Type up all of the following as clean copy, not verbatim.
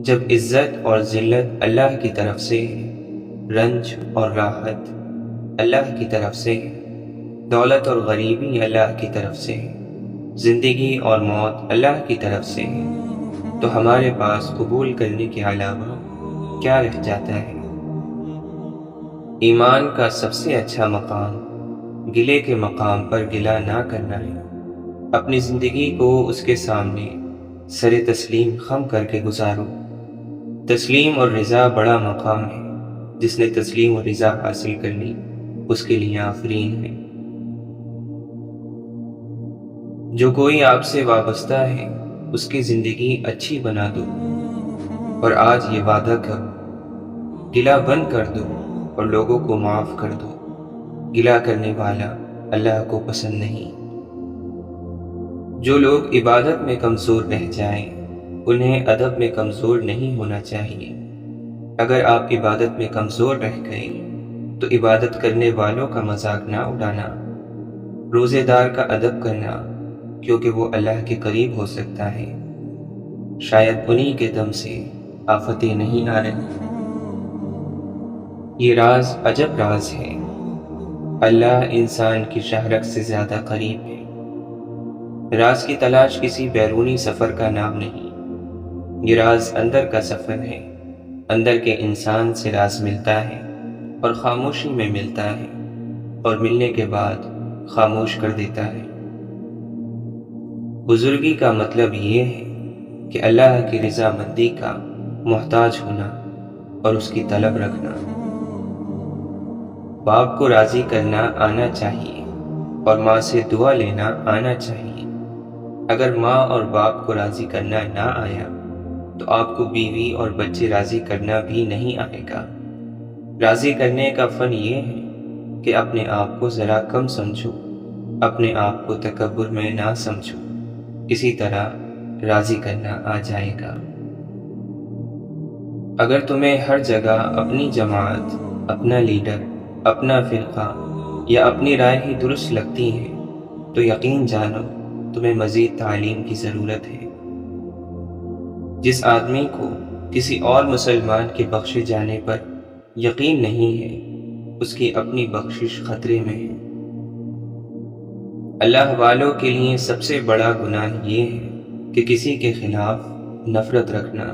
جب عزت اور ذلت اللہ کی طرف سے ہے، رنج اور راحت اللہ کی طرف سے ہے، دولت اور غریبی اللہ کی طرف سے ہے، زندگی اور موت اللہ کی طرف سے ہے، تو ہمارے پاس قبول کرنے کے علاوہ کیا رہ جاتا ہے؟ ایمان کا سب سے اچھا مقام گلے کے مقام پر گلہ نہ کرنا ہے۔ اپنی زندگی کو اس کے سامنے سر تسلیم خم کر کے گزارو۔ تسلیم اور رضا بڑا مقام ہے۔ جس نے تسلیم اور رضا حاصل کر لی اس کے لیے آفرین ہے۔ جو کوئی آپ سے وابستہ ہے اس کی زندگی اچھی بنا دو، اور آج یہ وعدہ کرو، گلہ بند کر دو اور لوگوں کو معاف کر دو۔ گلہ کرنے والا اللہ کو پسند نہیں۔ جو لوگ عبادت میں کمزور رہ جائیں انہیں ادب میں کمزور نہیں ہونا چاہیے۔ اگر آپ عبادت میں کمزور رہ گئے تو عبادت کرنے والوں کا مذاق نہ اڑانا۔ روزے دار کا ادب کرنا، کیونکہ وہ اللہ کے قریب ہو سکتا ہے۔ شاید انہی کے دم سے آفتیں نہیں آ رہی۔ یہ راز عجب راز ہے۔ اللہ انسان کی شہرت سے زیادہ قریب ہے۔ راز کی تلاش کسی بیرونی سفر کا نام نہیں، یہ راز اندر کا سفر ہے۔ اندر کے انسان سے راز ملتا ہے اور خاموشی میں ملتا ہے، اور ملنے کے بعد خاموش کر دیتا ہے۔ بزرگی کا مطلب یہ ہے کہ اللہ کی رضامندی کا محتاج ہونا اور اس کی طلب رکھنا۔ باپ کو راضی کرنا آنا چاہیے اور ماں سے دعا لینا آنا چاہیے۔ اگر ماں اور باپ کو راضی کرنا نہ آیا تو آپ کو بیوی اور بچے راضی کرنا بھی نہیں آئے گا۔ راضی کرنے کا فن یہ ہے کہ اپنے آپ کو ذرا کم سمجھو، اپنے آپ کو تکبر میں نہ سمجھو، اسی طرح راضی کرنا آ جائے گا۔ اگر تمہیں ہر جگہ اپنی جماعت، اپنا لیڈر، اپنا فرقہ یا اپنی رائے ہی درست لگتی ہے تو یقین جانو تمہیں مزید تعلیم کی ضرورت ہے۔ جس آدمی کو کسی اور مسلمان کے بخشے جانے پر یقین نہیں ہے اس کی اپنی بخشش خطرے میں ہے۔ اللہ والوں کے لیے سب سے بڑا گناہ یہ ہے کہ کسی کے خلاف نفرت رکھنا۔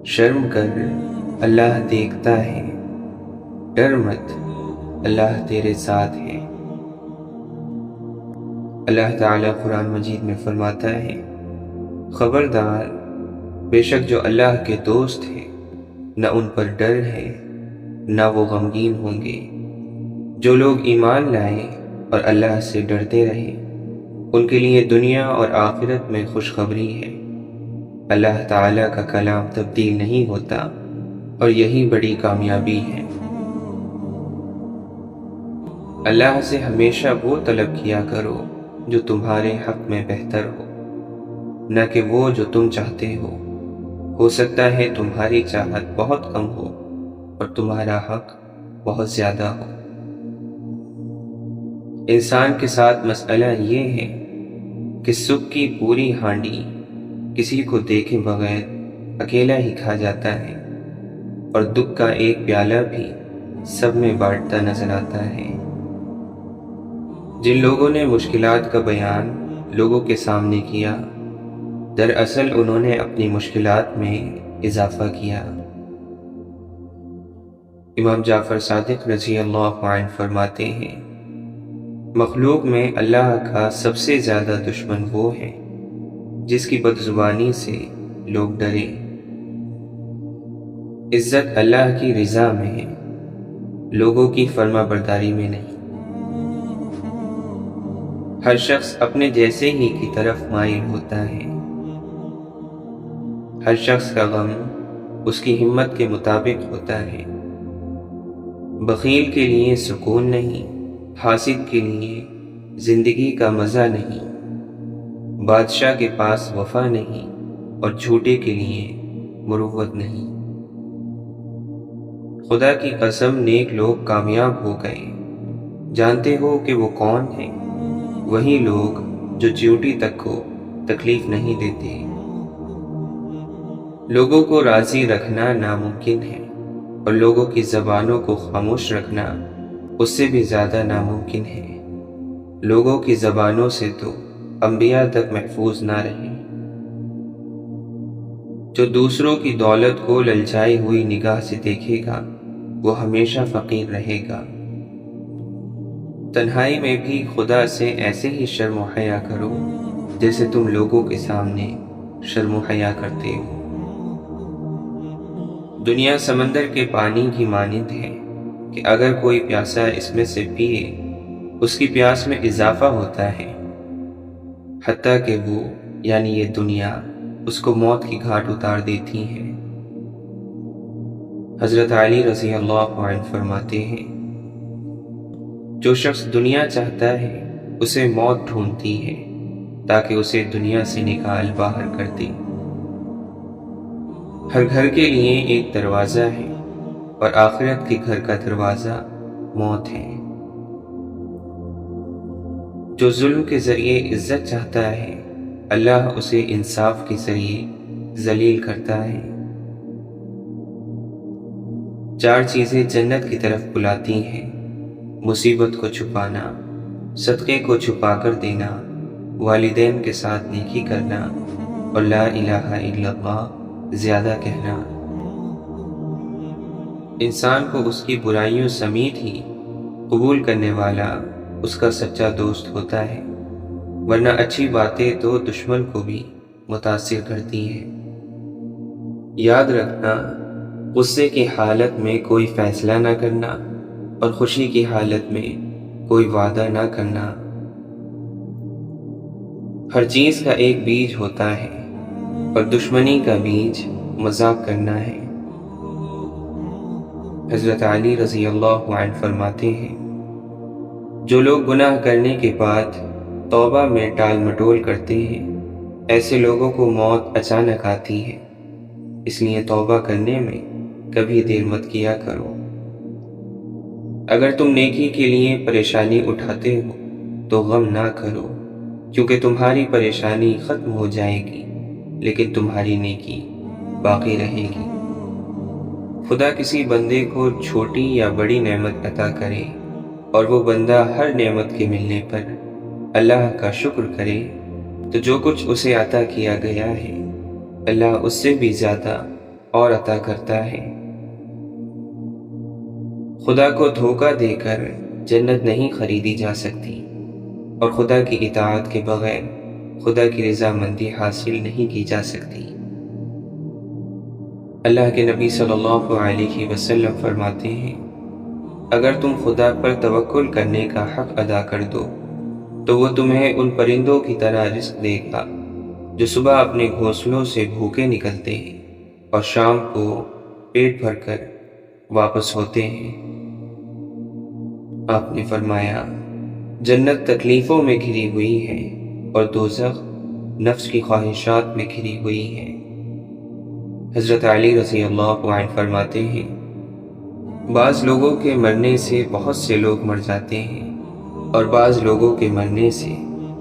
شرم کر، اللہ دیکھتا ہے، ڈر مت، اللہ تیرے ساتھ ہے۔ اللہ تعالیٰ قرآن مجید میں فرماتا ہے، خبردار، بے شک جو اللہ کے دوست ہیں نہ ان پر ڈر ہے نہ وہ غمگین ہوں گے۔ جو لوگ ایمان لائے اور اللہ سے ڈرتے رہے ان کے لیے دنیا اور آخرت میں خوشخبری ہے۔ اللہ تعالیٰ کا کلام تبدیل نہیں ہوتا اور یہی بڑی کامیابی ہے۔ اللہ سے ہمیشہ وہ طلب کیا کرو جو تمہارے حق میں بہتر ہو، نہ کہ وہ جو تم چاہتے ہو۔ ہو سکتا ہے تمہاری چاہت بہت کم ہو اور تمہارا حق بہت زیادہ ہو۔ انسان کے ساتھ مسئلہ یہ ہے کہ سکھ کی پوری ہانڈی کسی کو دیکھے بغیر اکیلا ہی کھا جاتا ہے، اور دکھ کا ایک پیالہ بھی سب میں بانٹتا نظر آتا ہے۔ جن لوگوں نے مشکلات کا بیان لوگوں کے سامنے کیا، دراصل انہوں نے اپنی مشکلات میں اضافہ کیا۔ امام جعفر صادق رضی اللہ عنہ فرماتے ہیں، مخلوق میں اللہ کا سب سے زیادہ دشمن وہ ہے جس کی بدزبانی سے لوگ ڈریں۔ عزت اللہ کی رضا میں ہے، لوگوں کی فرما برداری میں نہیں۔ ہر شخص اپنے جیسے ہی کی طرف مائل ہوتا ہے۔ ہر شخص کا غم اس کی ہمت کے مطابق ہوتا ہے۔ بخیل کے لیے سکون نہیں، حاسد کے لیے زندگی کا مزہ نہیں، بادشاہ کے پاس وفا نہیں اور جھوٹے کے لیے مروت نہیں۔ خدا کی قسم نیک لوگ کامیاب ہو گئے۔ جانتے ہو کہ وہ کون ہیں؟ وہی لوگ جو چیونٹی تک کو تکلیف نہیں دیتے۔ لوگوں کو راضی رکھنا ناممکن ہے اور لوگوں کی زبانوں کو خاموش رکھنا اس سے بھی زیادہ ناممکن ہے۔ لوگوں کی زبانوں سے تو انبیاء تک محفوظ نہ رہے۔ جو دوسروں کی دولت کو للچائی ہوئی نگاہ سے دیکھے گا وہ ہمیشہ فقیر رہے گا۔ تنہائی میں بھی خدا سے ایسے ہی شرم و حیا کرو جیسے تم لوگوں کے سامنے شرم و حیا کرتے ہو۔ دنیا سمندر کے پانی کی مانند ہے کہ اگر کوئی پیاسا اس میں سے پیے اس کی پیاس میں اضافہ ہوتا ہے، حتیٰ کہ وہ یعنی یہ دنیا اس کو موت کی گھاٹ اتار دیتی ہے۔ حضرت علی رضی اللہ عنہ فرماتے ہیں، جو شخص دنیا چاہتا ہے اسے موت ڈھونڈتی ہے تاکہ اسے دنیا سے نکال باہر کر دے۔ ہر گھر کے لیے ایک دروازہ ہے اور آخرت کے گھر کا دروازہ موت ہے۔ جو ظلم کے ذریعے عزت چاہتا ہے اللہ اسے انصاف کے ذریعے ذلیل کرتا ہے۔ 4 چیزیں جنت کی طرف بلاتی ہیں: مصیبت کو چھپانا، صدقے کو چھپا کر دینا، والدین کے ساتھ نیکی کرنا اور لا الہ الا اللہ زیادہ کہنا۔ انسان کو اس کی برائیوں سمیت ہی قبول کرنے والا اس کا سچا دوست ہوتا ہے، ورنہ اچھی باتیں تو دشمن کو بھی متاثر کرتی ہیں۔ یاد رکھنا، غصے کی حالت میں کوئی فیصلہ نہ کرنا اور خوشی کی حالت میں کوئی وعدہ نہ کرنا۔ ہر چیز کا ایک بیج ہوتا ہے اور دشمنی کا بیج مذاق کرنا ہے۔ حضرت علی رضی اللہ عنہ فرماتے ہیں، جو لوگ گناہ کرنے کے بعد توبہ میں ٹال مٹول کرتے ہیں ایسے لوگوں کو موت اچانک آتی ہے، اس لیے توبہ کرنے میں کبھی دیر مت کیا کرو۔ اگر تم نیکی کے لیے پریشانی اٹھاتے ہو تو غم نہ کرو، کیونکہ تمہاری پریشانی ختم ہو جائے گی لیکن تمہاری نیکی باقی رہے گی۔ خدا کسی بندے کو چھوٹی یا بڑی نعمت عطا کرے اور وہ بندہ ہر نعمت کے ملنے پر اللہ کا شکر کرے تو جو کچھ اسے عطا کیا گیا ہے اللہ اس سے بھی زیادہ اور عطا کرتا ہے۔ خدا کو دھوکہ دے کر جنت نہیں خریدی جا سکتی اور خدا کی اطاعت کے بغیر خدا کی رضامندی حاصل نہیں کی جا سکتی۔ اللہ کے نبی صلی اللہ علیہ وسلم فرماتے ہیں، اگر تم خدا پر توکل کرنے کا حق ادا کر دو تو وہ تمہیں ان پرندوں کی طرح رزق دے گا جو صبح اپنے گھونسلوں سے بھوکے نکلتے ہیں اور شام کو پیٹ بھر کر واپس ہوتے ہیں۔ آپ نے فرمایا، جنت تکلیفوں میں گھری ہوئی ہے اور دوزخ نفس کی خواہشات میں گھری ہوئی ہے۔ حضرت علی رضی اللہ عنہ فرماتے ہیں، بعض لوگوں کے مرنے سے بہت سے لوگ مر جاتے ہیں اور بعض لوگوں کے مرنے سے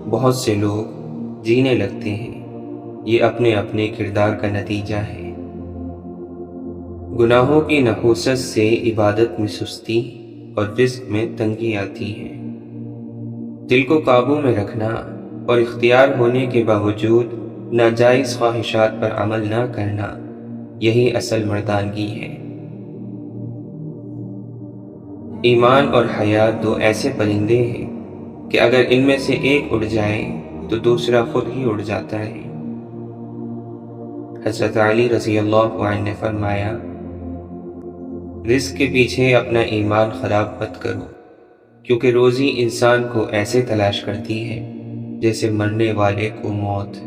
بہت سے لوگ جینے لگتے ہیں، یہ اپنے اپنے کردار کا نتیجہ ہے۔ گناہوں کی نحوست سے عبادت میں سستی اور رزق میں تنگی آتی ہے۔ دل کو قابو میں رکھنا اور اختیار ہونے کے باوجود ناجائز خواہشات پر عمل نہ کرنا، یہی اصل مردانگی ہے۔ ایمان اور حیا 2 ایسے پرندے ہیں کہ اگر ان میں سے ایک اڑ جائے تو دوسرا خود ہی اڑ جاتا ہے۔ حضرت علی رضی اللہ عنہ نے فرمایا، رزق کے پیچھے اپنا ایمان خراب مت کرو، کیونکہ روزی انسان کو ایسے تلاش کرتی ہے جیسے مرنے والے کو موت۔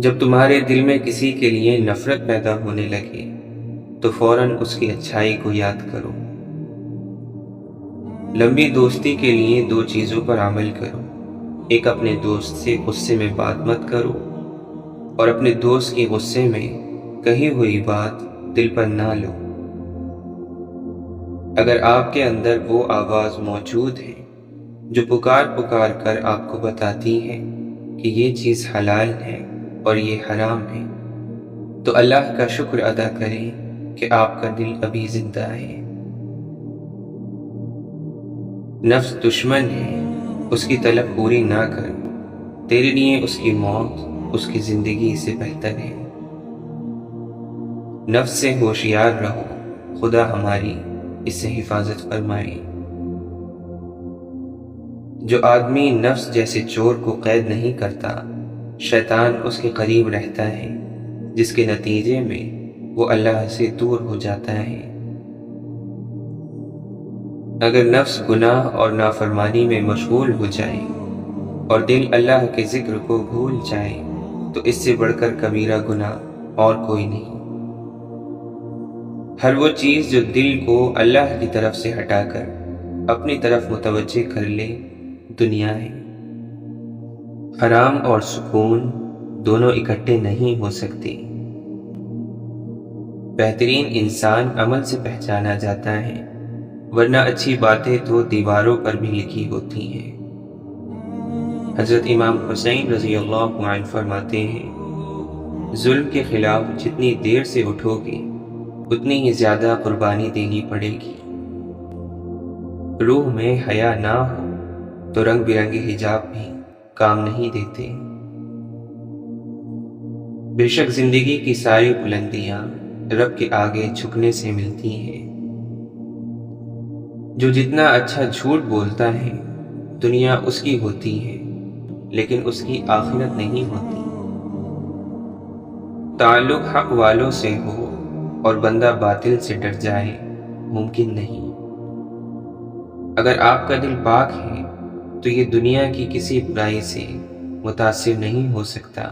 جب تمہارے دل میں کسی کے لیے نفرت پیدا ہونے لگے تو فوراً اس کی اچھائی کو یاد کرو۔ لمبی دوستی کے لیے 2 چیزوں پر عمل کرو، ایک اپنے دوست سے غصے میں بات مت کرو اور اپنے دوست کی غصے میں کہی ہوئی بات دل پر نہ لو۔ اگر آپ کے اندر وہ آواز موجود ہے جو پکار پکار کر آپ کو بتاتی ہے کہ یہ چیز حلال ہے اور یہ حرام ہے، تو اللہ کا شکر ادا کریں کہ آپ کا دل ابھی زندہ ہے۔ نفس دشمن ہے، اس کی طلب پوری نہ کر، تیرے لیے اس کی موت اس کی زندگی سے بہتر ہے۔ نفس سے ہوشیار رہو، خدا ہماری اس سے حفاظت فرمائے۔ جو آدمی نفس جیسے چور کو قید نہیں کرتا، شیطان اس کے قریب رہتا ہے، جس کے نتیجے میں وہ اللہ سے دور ہو جاتا ہے۔ اگر نفس گناہ اور نافرمانی میں مشغول ہو جائے اور دل اللہ کے ذکر کو بھول جائے تو اس سے بڑھ کر کبیرہ گناہ اور کوئی نہیں۔ ہر وہ چیز جو دل کو اللہ کی طرف سے ہٹا کر اپنی طرف متوجہ کر لے دنیا ہے۔ حرام اور سکون دونوں اکٹھے نہیں ہو سکتے۔ بہترین انسان عمل سے پہچانا جاتا ہے، ورنہ اچھی باتیں تو دیواروں پر بھی لکھی ہوتی ہیں۔ حضرت امام حسین رضی اللہ عنہ فرماتے ہیں، ظلم کے خلاف جتنی دیر سے اٹھو گے اتنی ہی زیادہ قربانی دینی پڑے گی۔ روح میں حیا نہ ہو تو رنگ برنگے حجاب بھی کام نہیں دیتے۔ بے شک زندگی کی ساری بلندیاں رب کے آگے جھکنے سے ملتی ہیں۔ جو جتنا اچھا جھوٹ بولتا ہے دنیا اس کی ہوتی ہے، لیکن اس کی آخرت نہیں ہوتی۔ تعلق حق والوں سے ہو اور بندہ باطل سے ڈر جائے ممکن نہیں۔ اگر آپ کا دل پاک ہے تو یہ دنیا کی کسی برائی سے متاثر نہیں ہو سکتا۔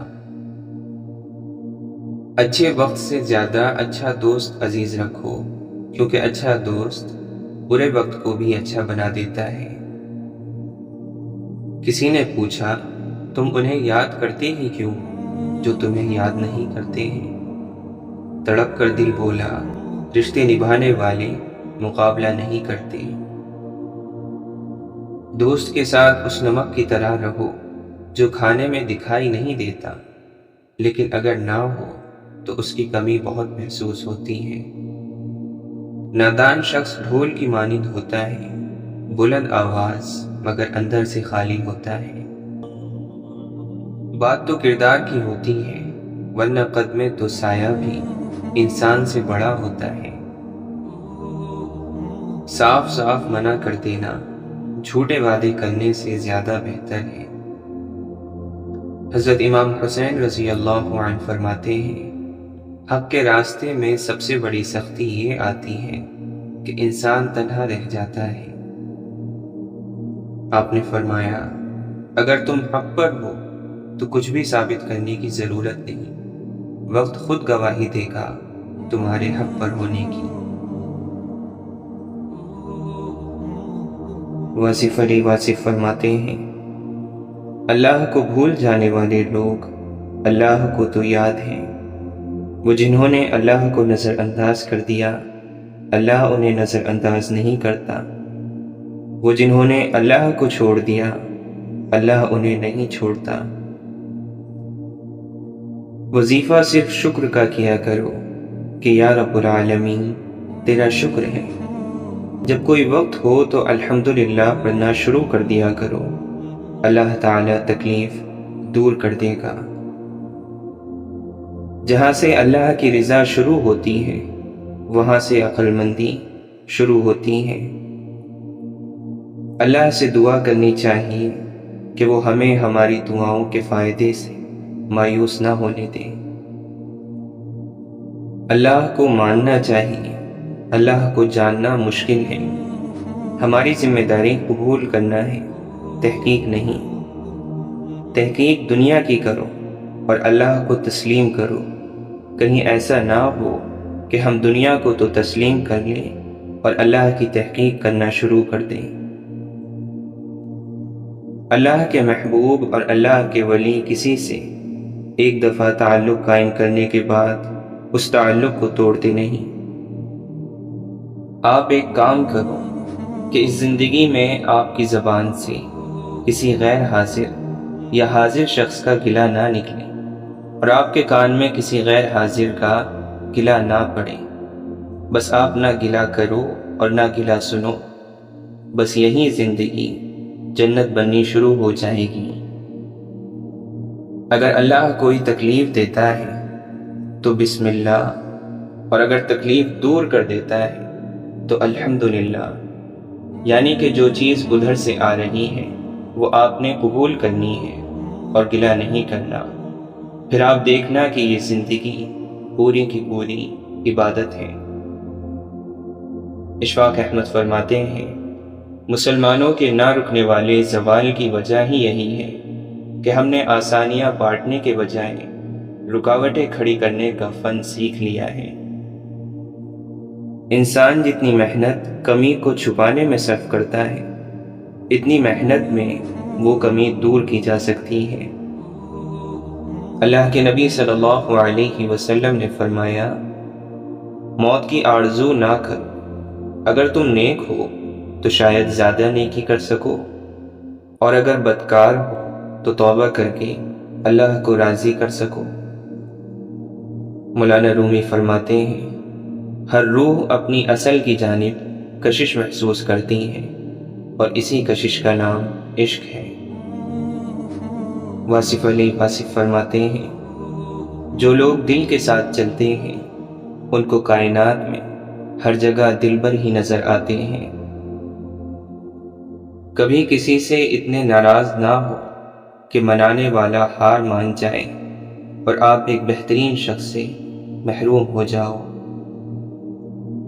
اچھے وقت سے زیادہ اچھا دوست عزیز رکھو، کیونکہ اچھا دوست برے وقت کو بھی اچھا بنا دیتا ہے۔ کسی نے پوچھا، تم انہیں یاد کرتے ہی کیوں جو تمہیں یاد نہیں کرتے ہیں؟ تڑپ کر دل بولا، رشتے نبھانے والے مقابلہ نہیں کرتے۔ دوست کے ساتھ اس نمک کی طرح رہو جو کھانے میں دکھائی نہیں دیتا، لیکن اگر نہ ہو تو اس کی کمی بہت محسوس ہوتی ہے۔ نادان شخص ڈھول کی مانند ہوتا ہے، بلند آواز مگر اندر سے خالی ہوتا ہے۔ بات تو کردار کی ہوتی ہے، ورنہ قد میں تو سایہ بھی انسان سے بڑا ہوتا ہے۔ صاف صاف منع کر دینا جھوٹے وعدے کرنے سے زیادہ بہتر ہے۔ حضرت امام حسین رضی اللہ عنہ فرماتے ہیں، حق کے راستے میں سب سے بڑی سختی یہ آتی ہے کہ انسان تنہا رہ جاتا ہے۔ آپ نے فرمایا، اگر تم حق پر ہو تو کچھ بھی ثابت کرنے کی ضرورت نہیں، وقت خود گواہی دے گا تمہارے حق پر ہونے کی۔ واصف علی واصف فرماتے ہیں، اللہ کو بھول جانے والے لوگ اللہ کو تو یاد ہیں، وہ جنہوں نے اللہ کو نظر انداز کر دیا اللہ انہیں نظر انداز نہیں کرتا، وہ جنہوں نے اللہ کو چھوڑ دیا اللہ انہیں نہیں چھوڑتا۔ وظیفہ صرف شکر کا کیا کرو کہ یا رب العالمین تیرا شکر ہے۔ جب کوئی وقت ہو تو الحمدللہ پڑھنا شروع کر دیا کرو، اللہ تعالیٰ تکلیف دور کر دے گا۔ جہاں سے اللہ کی رضا شروع ہوتی ہے وہاں سے عقل مندی شروع ہوتی ہے۔ اللہ سے دعا کرنی چاہیے کہ وہ ہمیں ہماری دعاؤں کے فائدے سے مایوس نہ ہونے دے۔ اللہ کو ماننا چاہیے، اللہ کو جاننا مشکل ہے۔ ہماری ذمہ داری قبول کرنا ہے، تحقیق نہیں۔ تحقیق دنیا کی کرو اور اللہ کو تسلیم کرو، کہیں ایسا نہ ہو کہ ہم دنیا کو تو تسلیم کر لیں اور اللہ کی تحقیق کرنا شروع کر دیں۔ اللہ کے محبوب اور اللہ کے ولی کسی سے ایک دفعہ تعلق قائم کرنے کے بعد اس تعلق کو توڑتے نہیں۔ آپ ایک کام کرو، کہ اس زندگی میں آپ کی زبان سے کسی غیر حاضر یا حاضر شخص کا گلہ نہ نکلے اور آپ کے کان میں کسی غیر حاضر کا گلہ نہ پڑے۔ بس آپ نہ گلہ کرو اور نہ گلہ سنو، بس یہی زندگی جنت بننی شروع ہو جائے گی۔ اگر اللہ کوئی تکلیف دیتا ہے تو بسم اللہ، اور اگر تکلیف دور کر دیتا ہے تو الحمدللہ، یعنی کہ جو چیز ادھر سے آ رہی ہے وہ آپ نے قبول کرنی ہے اور گلہ نہیں کرنا۔ پھر آپ دیکھنا کہ یہ زندگی پوری کی پوری عبادت ہے۔ اشفاق احمد فرماتے ہیں، مسلمانوں کے نہ رکنے والے زوال کی وجہ ہی یہی ہے کہ ہم نے آسانیاں بانٹنے کے بجائے رکاوٹیں کھڑی کرنے کا فن سیکھ لیا ہے۔ انسان جتنی محنت کمی کو چھپانے میں صرف کرتا ہے، اتنی محنت میں وہ کمی دور کی جا سکتی ہے۔ اللہ کے نبی صلی اللہ علیہ وسلم نے فرمایا، موت کی آرزو نہ کرو، اگر تم نیک ہو تو شاید زیادہ نیکی کر سکو، اور اگر بدکار ہو تو توبہ کر کے اللہ کو راضی کر سکو۔ مولانا رومی فرماتے ہیں، ہر روح اپنی اصل کی جانب کشش محسوس کرتی ہے اور اسی کشش کا نام عشق ہے۔ واصف علی واصف فرماتے ہیں، جو لوگ دل کے ساتھ چلتے ہیں ان کو کائنات میں ہر جگہ دلبر ہی نظر آتے ہیں۔ کبھی کسی سے اتنے ناراض نہ ہو کہ منانے والا ہار مان جائے اور آپ ایک بہترین شخص سے محروم ہو جاؤ۔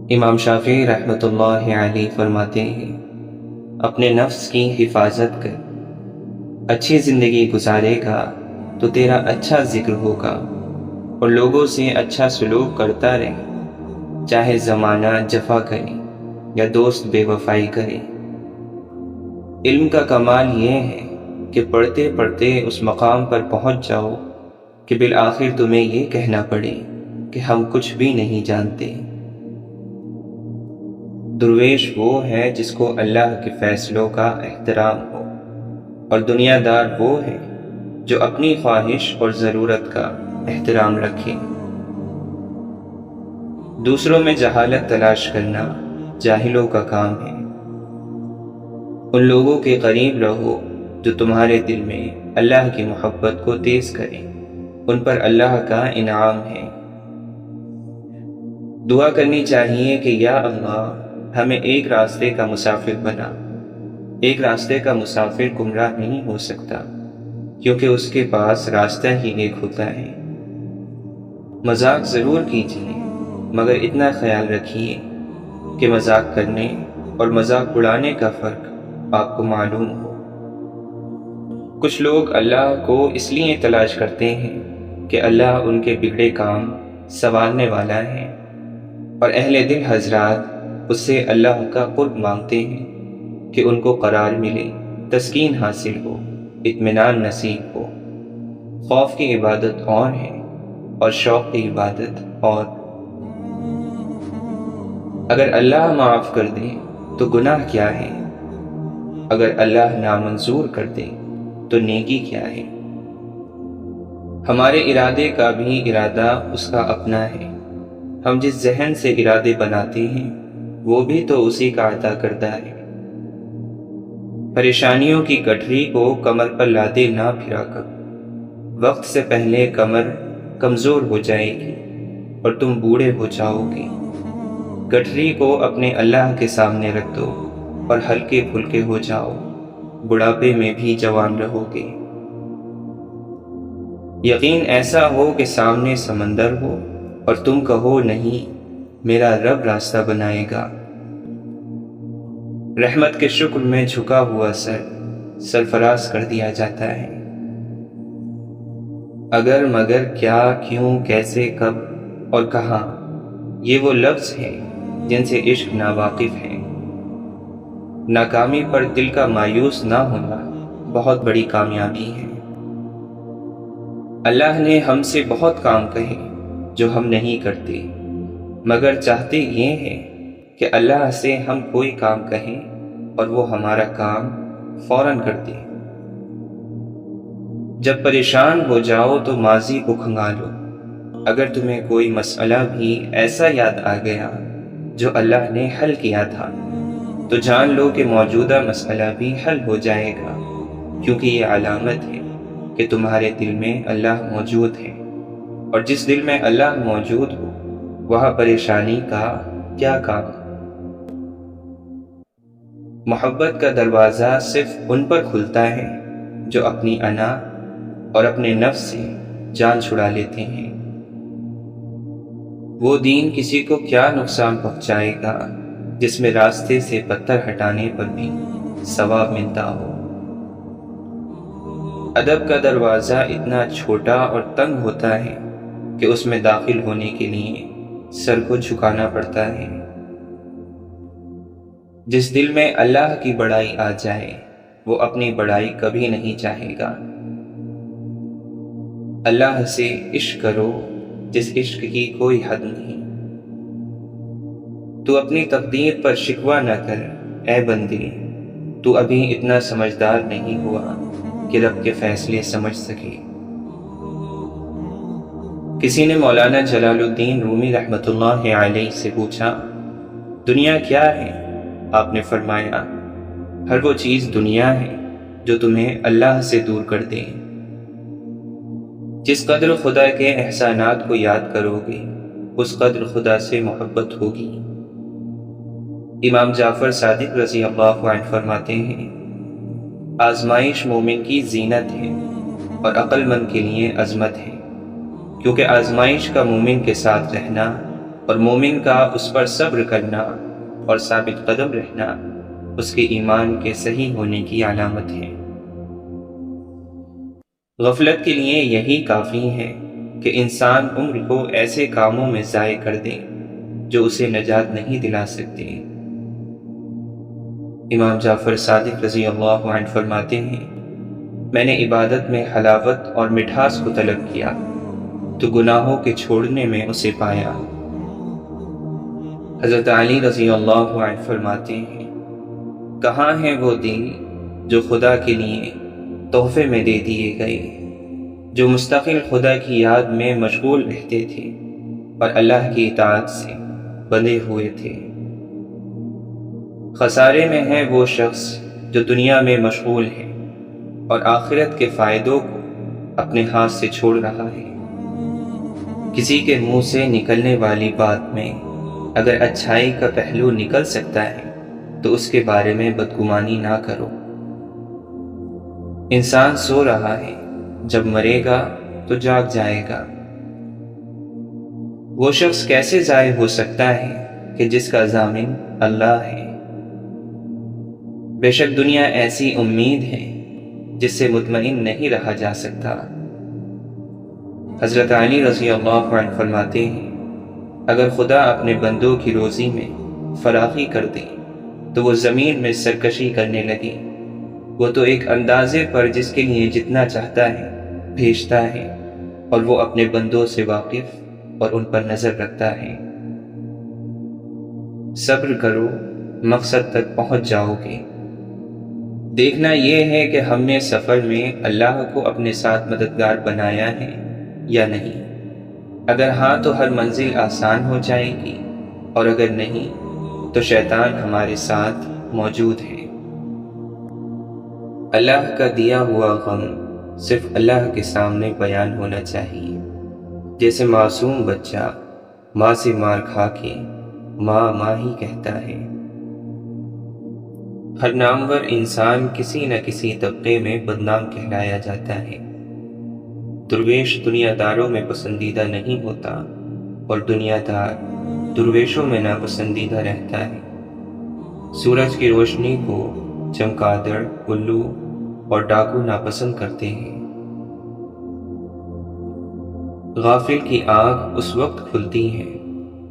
امام شافعی رحمۃ اللہ علیہ فرماتے ہیں، اپنے نفس کی حفاظت کر، اچھی زندگی گزارے گا تو تیرا اچھا ذکر ہوگا اور لوگوں سے اچھا سلوک کرتا رہے، چاہے زمانہ جفا کرے یا دوست بے وفائی کرے۔ علم کا کمال یہ ہے کہ پڑھتے پڑھتے اس مقام پر پہنچ جاؤ کہ بالآخر تمہیں یہ کہنا پڑے کہ ہم کچھ بھی نہیں جانتے۔ درویش وہ ہے جس کو اللہ کے فیصلوں کا احترام ہو، اور دنیا دار وہ ہے جو اپنی خواہش اور ضرورت کا احترام رکھے۔ دوسروں میں جہالت تلاش کرنا جاہلوں کا کام ہے۔ ان لوگوں کے قریب رہو جو تمہارے دل میں اللہ کی محبت کو تیز کریں، ان پر اللہ کا انعام ہے۔ دعا کرنی چاہیے کہ یا اللہ ہمیں ایک راستے کا مسافر بنا۔ ایک راستے کا مسافر گمراہ نہیں ہو سکتا، کیونکہ اس کے پاس راستہ ہی ایک ہوتا ہے۔ مذاق ضرور کیجیے، مگر اتنا خیال رکھیے کہ مذاق کرنے اور مذاق اڑانے کا فرق آپ کو معلوم ہو۔ کچھ لوگ اللہ کو اس لیے تلاش کرتے ہیں کہ اللہ ان کے بگڑے کام سنوارنے والا ہے، اور اہل دل حضرات اس سے اللہ کا قرب مانگتے ہیں کہ ان کو قرار ملے، تسکین حاصل ہو، اطمینان نصیب ہو۔ خوف کی عبادت اور ہے اور شوق کی عبادت اور۔ اگر اللہ معاف کر دے تو گناہ کیا ہے؟ اگر اللہ نامنظور کر دے تو نیکی کیا ہے؟ ہمارے ارادے کا بھی ارادہ اس کا اپنا ہے۔ ہم جس ذہن سے ارادے بناتے ہیں وہ بھی تو اسی کا عطا کردہ ہے۔ پریشانیوں کی گٹھری کو کمر پر لادے نہ پھرا کر، وقت سے پہلے کمر کمزور ہو جائے گی اور تم بوڑھے ہو جاؤ گے۔ گٹھری کو اپنے اللہ کے سامنے رکھ دو اور ہلکے پھلکے ہو جاؤ، بڑھاپے میں بھی جوان رہو گے۔ یقین ایسا ہو کہ سامنے سمندر ہو اور تم کہو نہیں، میرا رب راستہ بنائے گا۔ رحمت کے شکر میں جھکا ہوا سر سرفراز کر دیا جاتا ہے۔ اگر مگر کیا کیوں کیسے کب اور کہاں، یہ وہ لفظ ہیں جن سے عشق ناواقف ہے۔ ناکامی پر دل کا مایوس نہ ہونا بہت بڑی کامیابی ہے۔ اللہ نے ہم سے بہت کام کہے جو ہم نہیں کرتے، مگر چاہتے یہ ہیں کہ اللہ سے ہم کوئی کام کہیں اور وہ ہمارا کام فوراً کرتے ہیں۔ جب پریشان ہو جاؤ تو ماضی کو کھنگالو۔ اگر تمہیں کوئی مسئلہ بھی ایسا یاد آ گیا جو اللہ نے حل کیا تھا تو جان لو کہ موجودہ مسئلہ بھی حل ہو جائے گا، کیونکہ یہ علامت ہے کہ تمہارے دل میں اللہ موجود ہے، اور جس دل میں اللہ موجود ہو وہاں پریشانی کا کیا کام۔ محبت کا دروازہ صرف ان پر کھلتا ہے جو اپنی انا اور اپنے نفس سے جان چھڑا لیتے ہیں۔ وہ دین کسی کو کیا نقصان پہنچائے گا جس میں راستے سے پتھر ہٹانے پر بھی ثواب ملتا ہو۔ ادب کا دروازہ اتنا چھوٹا اور تنگ ہوتا ہے کہ اس میں داخل ہونے کے لیے سر کو جھکانا پڑتا ہے۔ جس دل میں اللہ کی بڑائی آ جائے وہ اپنی بڑائی کبھی نہیں چاہے گا۔ اللہ سے عشق کرو جس عشق کی کوئی حد نہیں۔ تو اپنی تقدیر پر شکوہ نہ کر اے بندے، تو ابھی اتنا سمجھدار نہیں ہوا کہ رب کے فیصلے سمجھ سکے۔ کسی نے مولانا جلال الدین رومی رحمۃ اللہ علیہ سے پوچھا، دنیا کیا ہے؟ آپ نے فرمایا، ہر وہ چیز دنیا ہے جو تمہیں اللہ سے دور کر دے۔ جس قدر خدا کے احسانات کو یاد کرو گے اس قدر خدا سے محبت ہوگی۔ امام جعفر صادق رضی اللہ عنہ فرماتے ہیں، آزمائش مومن کی زینت ہے اور عقل مند کے لیے عظمت ہے، کیونکہ آزمائش کا مومن کے ساتھ رہنا اور مومن کا اس پر صبر کرنا اور ثابت قدم رہنا اس کے ایمان کے صحیح ہونے کی علامت ہے۔ غفلت کے لیے یہی کافی ہے کہ انسان عمر کو ایسے کاموں میں ضائع کر دے جو اسے نجات نہیں دلا سکتے۔ امام جعفر صادق رضی اللہ عنہ فرماتے ہیں، میں نے عبادت میں حلاوت اور مٹھاس کو طلب کیا تو گناہوں کے چھوڑنے میں اسے پایا۔ حضرت علی رضی اللہ عنہ فرماتے ہیں، کہاں ہیں وہ دل جو خدا کے لیے تحفے میں دے دیے گئے، جو مستقل خدا کی یاد میں مشغول رہتے تھے اور اللہ کی اطاعت سے بندھے ہوئے تھے۔ خسارے میں ہے وہ شخص جو دنیا میں مشغول ہے اور آخرت کے فائدوں کو اپنے ہاتھ سے چھوڑ رہا ہے۔ کسی کے منہ سے نکلنے والی بات میں اگر اچھائی کا پہلو نکل سکتا ہے تو اس کے بارے میں بدگمانی نہ کرو۔ انسان سو رہا ہے، جب مرے گا تو جاگ جائے گا۔ وہ شخص کیسے ضائع ہو سکتا ہے کہ جس کا ضامن اللہ ہے۔ بے شک دنیا ایسی امید ہے جس سے مطمئن نہیں رہا جا سکتا۔ حضرت علی رضی اللہ عنہ فرماتے ہیں، اگر خدا اپنے بندوں کی روزی میں فراخی کر دے تو وہ زمین میں سرکشی کرنے لگے۔ وہ تو ایک اندازے پر جس کے لیے جتنا چاہتا ہے بھیجتا ہے، اور وہ اپنے بندوں سے واقف اور ان پر نظر رکھتا ہے۔ صبر کرو، مقصد تک پہنچ جاؤ گے۔ دیکھنا یہ ہے کہ ہم نے سفر میں اللہ کو اپنے ساتھ مددگار بنایا ہے یا نہیں۔ اگر ہاں تو ہر منزل آسان ہو جائے گی، اور اگر نہیں تو شیطان ہمارے ساتھ موجود ہے۔ اللہ کا دیا ہوا غم صرف اللہ کے سامنے بیان ہونا چاہیے، جیسے معصوم بچہ ماں سے مار کھا کے ماں ماں ہی کہتا ہے۔ ہر نامور انسان کسی نہ کسی طبقے میں بدنام کہلایا جاتا ہے۔ درویش دنیا داروں میں پسندیدہ نہیں ہوتا، اور دنیا دار درویشوں میں ناپسندیدہ رہتا ہے۔ سورج کی روشنی کو چمگادڑ، الو اور ڈاکو ناپسند کرتے ہیں۔ غافل کی آنکھ اس وقت کھلتی ہے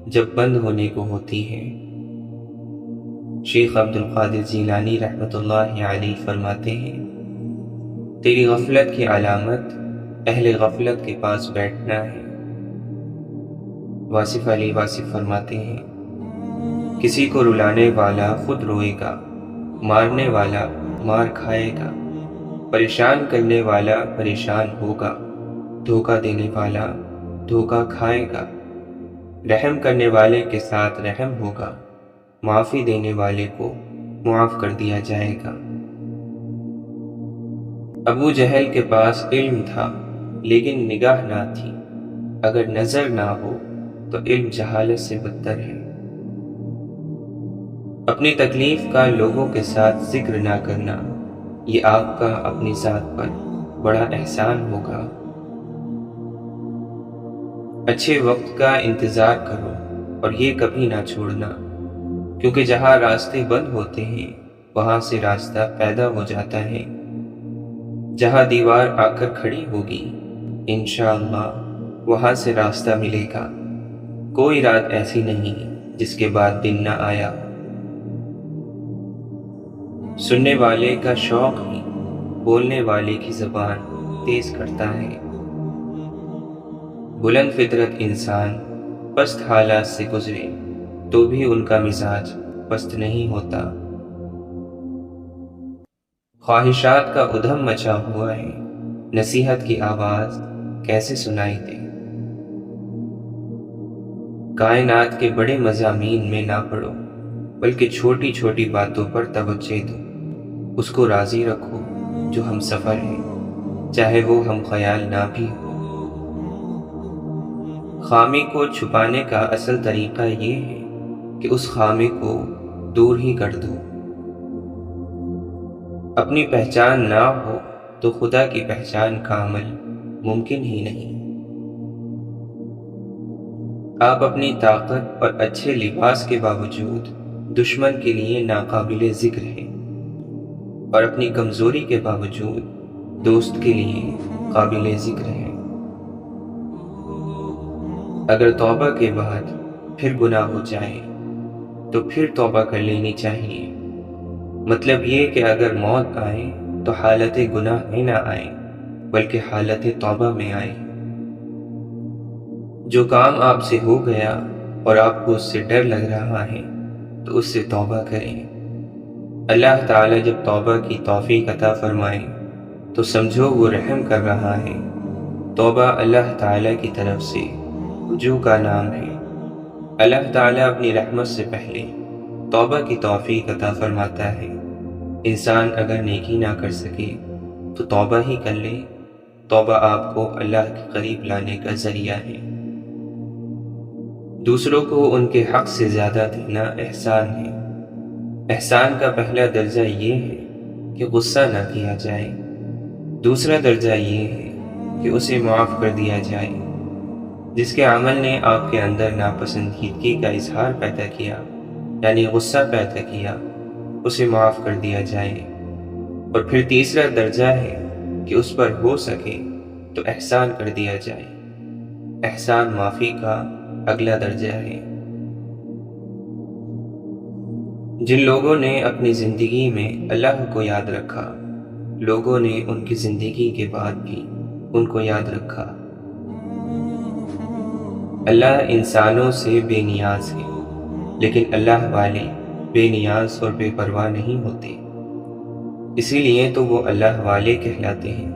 جب بند ہونے کو ہوتی ہے۔ شیخ عبد القادر جیلانی رحمۃ اللہ علیہ فرماتے ہیں، تیری غفلت کی علامت اہل غفلت کے پاس بیٹھنا ہے۔ واصف علی واصف فرماتے ہیں، کسی کو رلانے والا خود روئے گا مارنے والا مار کھائے گا، پریشان کرنے والا پریشان ہوگا، دھوکہ دینے والا دھوکہ کھائے گا، رحم کرنے والے کے ساتھ رحم ہوگا، معافی دینے والے کو معاف کر دیا جائے گا۔ ابو جہل کے پاس علم تھا لیکن نگاہ نہ تھی۔ اگر نظر نہ ہو تو علم جہالت سے بدتر ہے۔ اپنی تکلیف کا لوگوں کے ساتھ ذکر نہ کرنا، یہ آپ کا اپنی ذات پر بڑا احسان ہوگا۔ اچھے وقت کا انتظار کرو اور یہ کبھی نہ چھوڑنا، کیونکہ جہاں راستے بند ہوتے ہیں وہاں سے راستہ پیدا ہو جاتا ہے۔ جہاں دیوار آ کر کھڑی ہوگی انشاءاللہ وہاں سے راستہ ملے گا۔ کوئی رات ایسی نہیں جس کے بعد دن نہ آیا۔ سننے والے کا شوق ہی بولنے والے کی زبان تیز کرتا ہے۔ بلند فطرت انسان پست حالات سے گزرے تو بھی ان کا مزاج پست نہیں ہوتا۔ خواہشات کا ادھم مچا ہوا ہے، نصیحت کی آواز کیسے سنائی دے۔ کائنات کے بڑے مضامین میں نہ پڑو، بلکہ چھوٹی چھوٹی باتوں پر توجہ دو۔ اس کو راضی رکھو جو ہم سفر ہے، چاہے وہ ہم خیال نہ بھی ہو۔ خامی کو چھپانے کا اصل طریقہ یہ ہے کہ اس خامی کو دور ہی کر دو۔ اپنی پہچان نہ ہو تو خدا کی پہچان کا عمل ممکن ہی نہیں۔ آپ اپنی طاقت اور اچھے لباس کے باوجود دشمن کے لیے ناقابل ذکر ہیں، اور اپنی کمزوری کے باوجود دوست کے لیے قابل ذکر ہیں۔ اگر توبہ کے بعد پھر گناہ ہو جائے تو پھر توبہ کر لینی چاہیے۔ مطلب یہ کہ اگر موت آئے تو حالت گناہ میں نہ آئے بلکہ حالت توبہ میں آئے۔ جو کام آپ سے ہو گیا اور آپ کو اس سے ڈر لگ رہا ہے تو اس سے توبہ کریں۔ اللہ تعالیٰ جب توبہ کی توفیق عطا فرمائے تو سمجھو وہ رحم کر رہا ہے۔ توبہ اللہ تعالیٰ کی طرف سے رجوع کا نام ہے۔ اللہ تعالیٰ اپنی رحمت سے پہلے توبہ کی توفیق عطا فرماتا ہے۔ انسان اگر نیکی نہ کر سکے تو توبہ ہی کر لے۔ توبہ آپ کو اللہ کے قریب لانے کا ذریعہ ہے۔ دوسروں کو ان کے حق سے زیادہ دینا احسان ہے۔ احسان کا پہلا درجہ یہ ہے کہ غصہ نہ کیا جائے۔ دوسرا درجہ یہ ہے کہ اسے معاف کر دیا جائے۔ جس کے عمل نے آپ کے اندر ناپسندیدگی کا اظہار پیدا کیا، یعنی غصہ پیدا کیا، اسے معاف کر دیا جائے۔ اور پھر تیسرا درجہ ہے کہ اس پر ہو سکے تو احسان کر دیا جائے۔ احسان معافی کا اگلا درجہ ہے۔ جن لوگوں نے اپنی زندگی میں اللہ کو یاد رکھا، لوگوں نے ان کی زندگی کے بعد بھی ان کو یاد رکھا۔ اللہ انسانوں سے بے نیاز ہے، لیکن اللہ والے بے نیاز اور بے پرواہ نہیں ہوتے۔ اسی لیے تو وہ اللہ والے کہلاتے ہیں،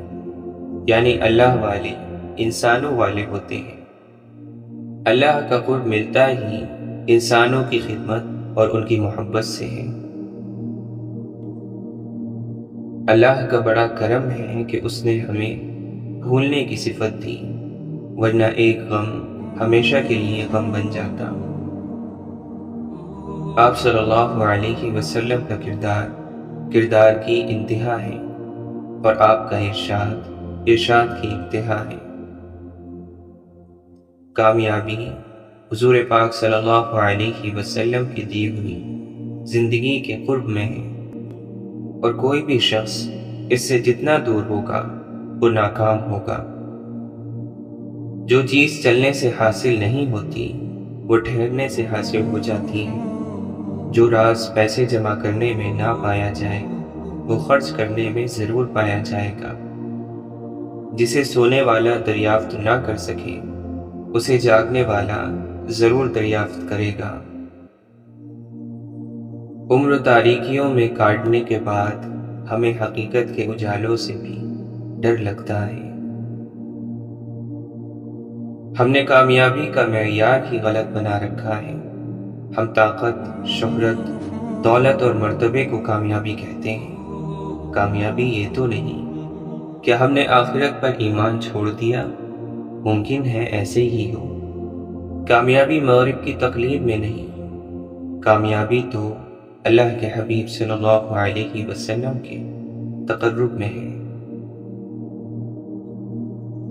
یعنی اللہ والے انسانوں والے ہوتے ہیں۔ اللہ کا قرب ملتا ہی انسانوں کی خدمت اور ان کی محبت سے ہے۔ اللہ کا بڑا کرم ہے کہ اس نے ہمیں بھولنے کی صفت دی، ورنہ ایک غم ہمیشہ کے لیے غم بن جاتا۔ آپ صلی اللہ علیہ وسلم کا کردار کی انتہا ہے، اور آپ کا ارشاد کی انتہا ہے۔ کامیابی حضور پاک صلی اللہ علیہ وسلم کی دی ہوئی زندگی کے قرب میں ہے، اور کوئی بھی شخص اس سے جتنا دور ہوگا وہ ناکام ہوگا۔ جو چیز چلنے سے حاصل نہیں ہوتی وہ ٹھہرنے سے حاصل ہو جاتی ہے۔ جو راز پیسے جمع کرنے میں نہ پایا جائے وہ خرچ کرنے میں ضرور پایا جائے گا۔ جسے سونے والا دریافت نہ کر سکے اسے جاگنے والا ضرور دریافت کرے گا۔ عمر و تاریکیوں میں کاٹنے کے بعد ہمیں حقیقت کے اجالوں سے بھی ڈر لگتا ہے۔ ہم نے کامیابی کا معیار ہی غلط بنا رکھا ہے۔ ہم طاقت، شہرت، دولت اور مرتبے کو کامیابی کہتے ہیں۔ کامیابی یہ تو نہیں۔ کیا ہم نے آخرت پر ایمان چھوڑ دیا؟ ممکن ہے ایسے ہی ہو۔ کامیابی مغرب کی تقلید میں نہیں، کامیابی تو اللہ کے حبیب صلی اللہ علیہ وسلم کے تقرب میں ہے۔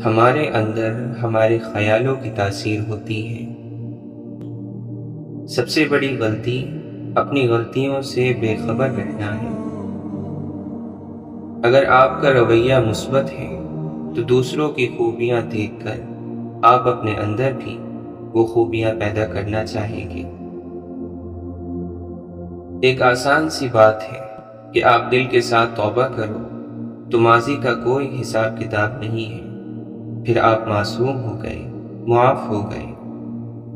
ہمارے اندر ہمارے خیالوں کی تاثیر ہوتی ہے۔ سب سے بڑی غلطی اپنی غلطیوں سے بے خبر رہنا ہے۔ اگر آپ کا رویہ مثبت ہے تو دوسروں کی خوبیاں دیکھ کر آپ اپنے اندر بھی وہ خوبیاں پیدا کرنا چاہیں گے۔ ایک آسان سی بات ہے کہ آپ دل کے ساتھ توبہ کرو تو ماضی کا کوئی حساب کتاب نہیں ہے، پھر آپ معصوم ہو گئے، معاف ہو گئے۔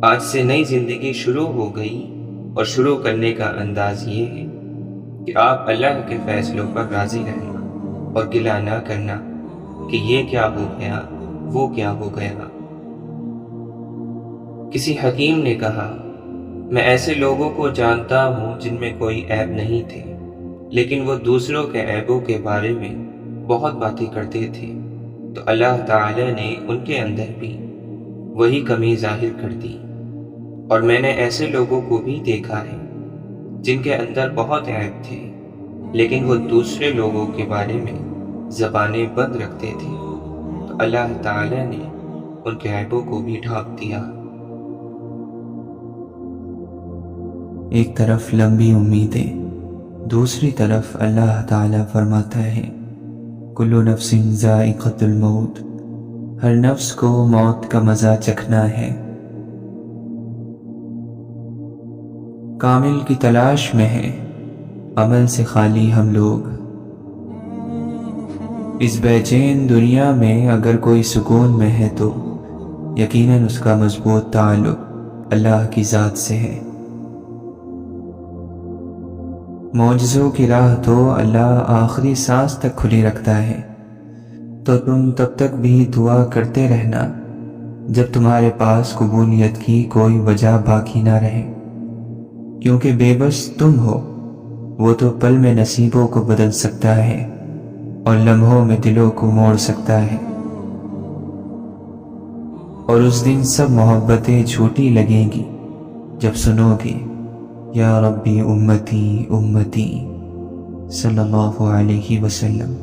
آج سے نئی زندگی شروع ہو گئی، اور شروع کرنے کا انداز یہ ہے کہ آپ اللہ کے فیصلوں پر راضی رہنا اور گلہ نہ کرنا کہ یہ کیا ہو گیا، وہ کیا ہو گیا۔ کسی حکیم نے کہا، میں ایسے لوگوں کو جانتا ہوں جن میں کوئی عیب نہیں تھے، لیکن وہ دوسروں کے عیبوں کے بارے میں بہت باتیں کرتے تھے، تو اللہ تعالی نے ان کے اندر بھی وہی کمی ظاہر کر دی۔ اور میں نے ایسے لوگوں کو بھی دیکھا ہے جن کے اندر بہت عیب تھے، لیکن وہ دوسرے لوگوں کے بارے میں زبانیں بند رکھتے تھے، تو اللہ تعالی نے ان کے عیبوں کو بھی ڈھانپ دیا۔ ایک طرف لمبی امیدیں، دوسری طرف اللہ تعالیٰ فرماتا ہے کل نفس ذائقۃ الموت، ہر نفس کو موت کا مزہ چکھنا ہے۔ کامل کی تلاش میں ہے، عمل سے خالی ہم لوگ۔ اس بے چین دنیا میں اگر کوئی سکون میں ہے تو یقیناً اس کا مضبوط تعلق اللہ کی ذات سے ہے۔ معجزوں کی راہ تو اللہ آخری سانس تک کھلی رکھتا ہے، تو تم تب تک بھی دعا کرتے رہنا جب تمہارے پاس قبولیت کی کوئی وجہ باقی نہ رہے، کیونکہ بے بس تم ہو، وہ تو پل میں نصیبوں کو بدل سکتا ہے اور لمحوں میں دلوں کو موڑ سکتا ہے۔ اور اس دن سب محبتیں جھوٹی لگیں گی جب سنو گے یا ربی امتی امتی صلی اللہ علیہ وسلم۔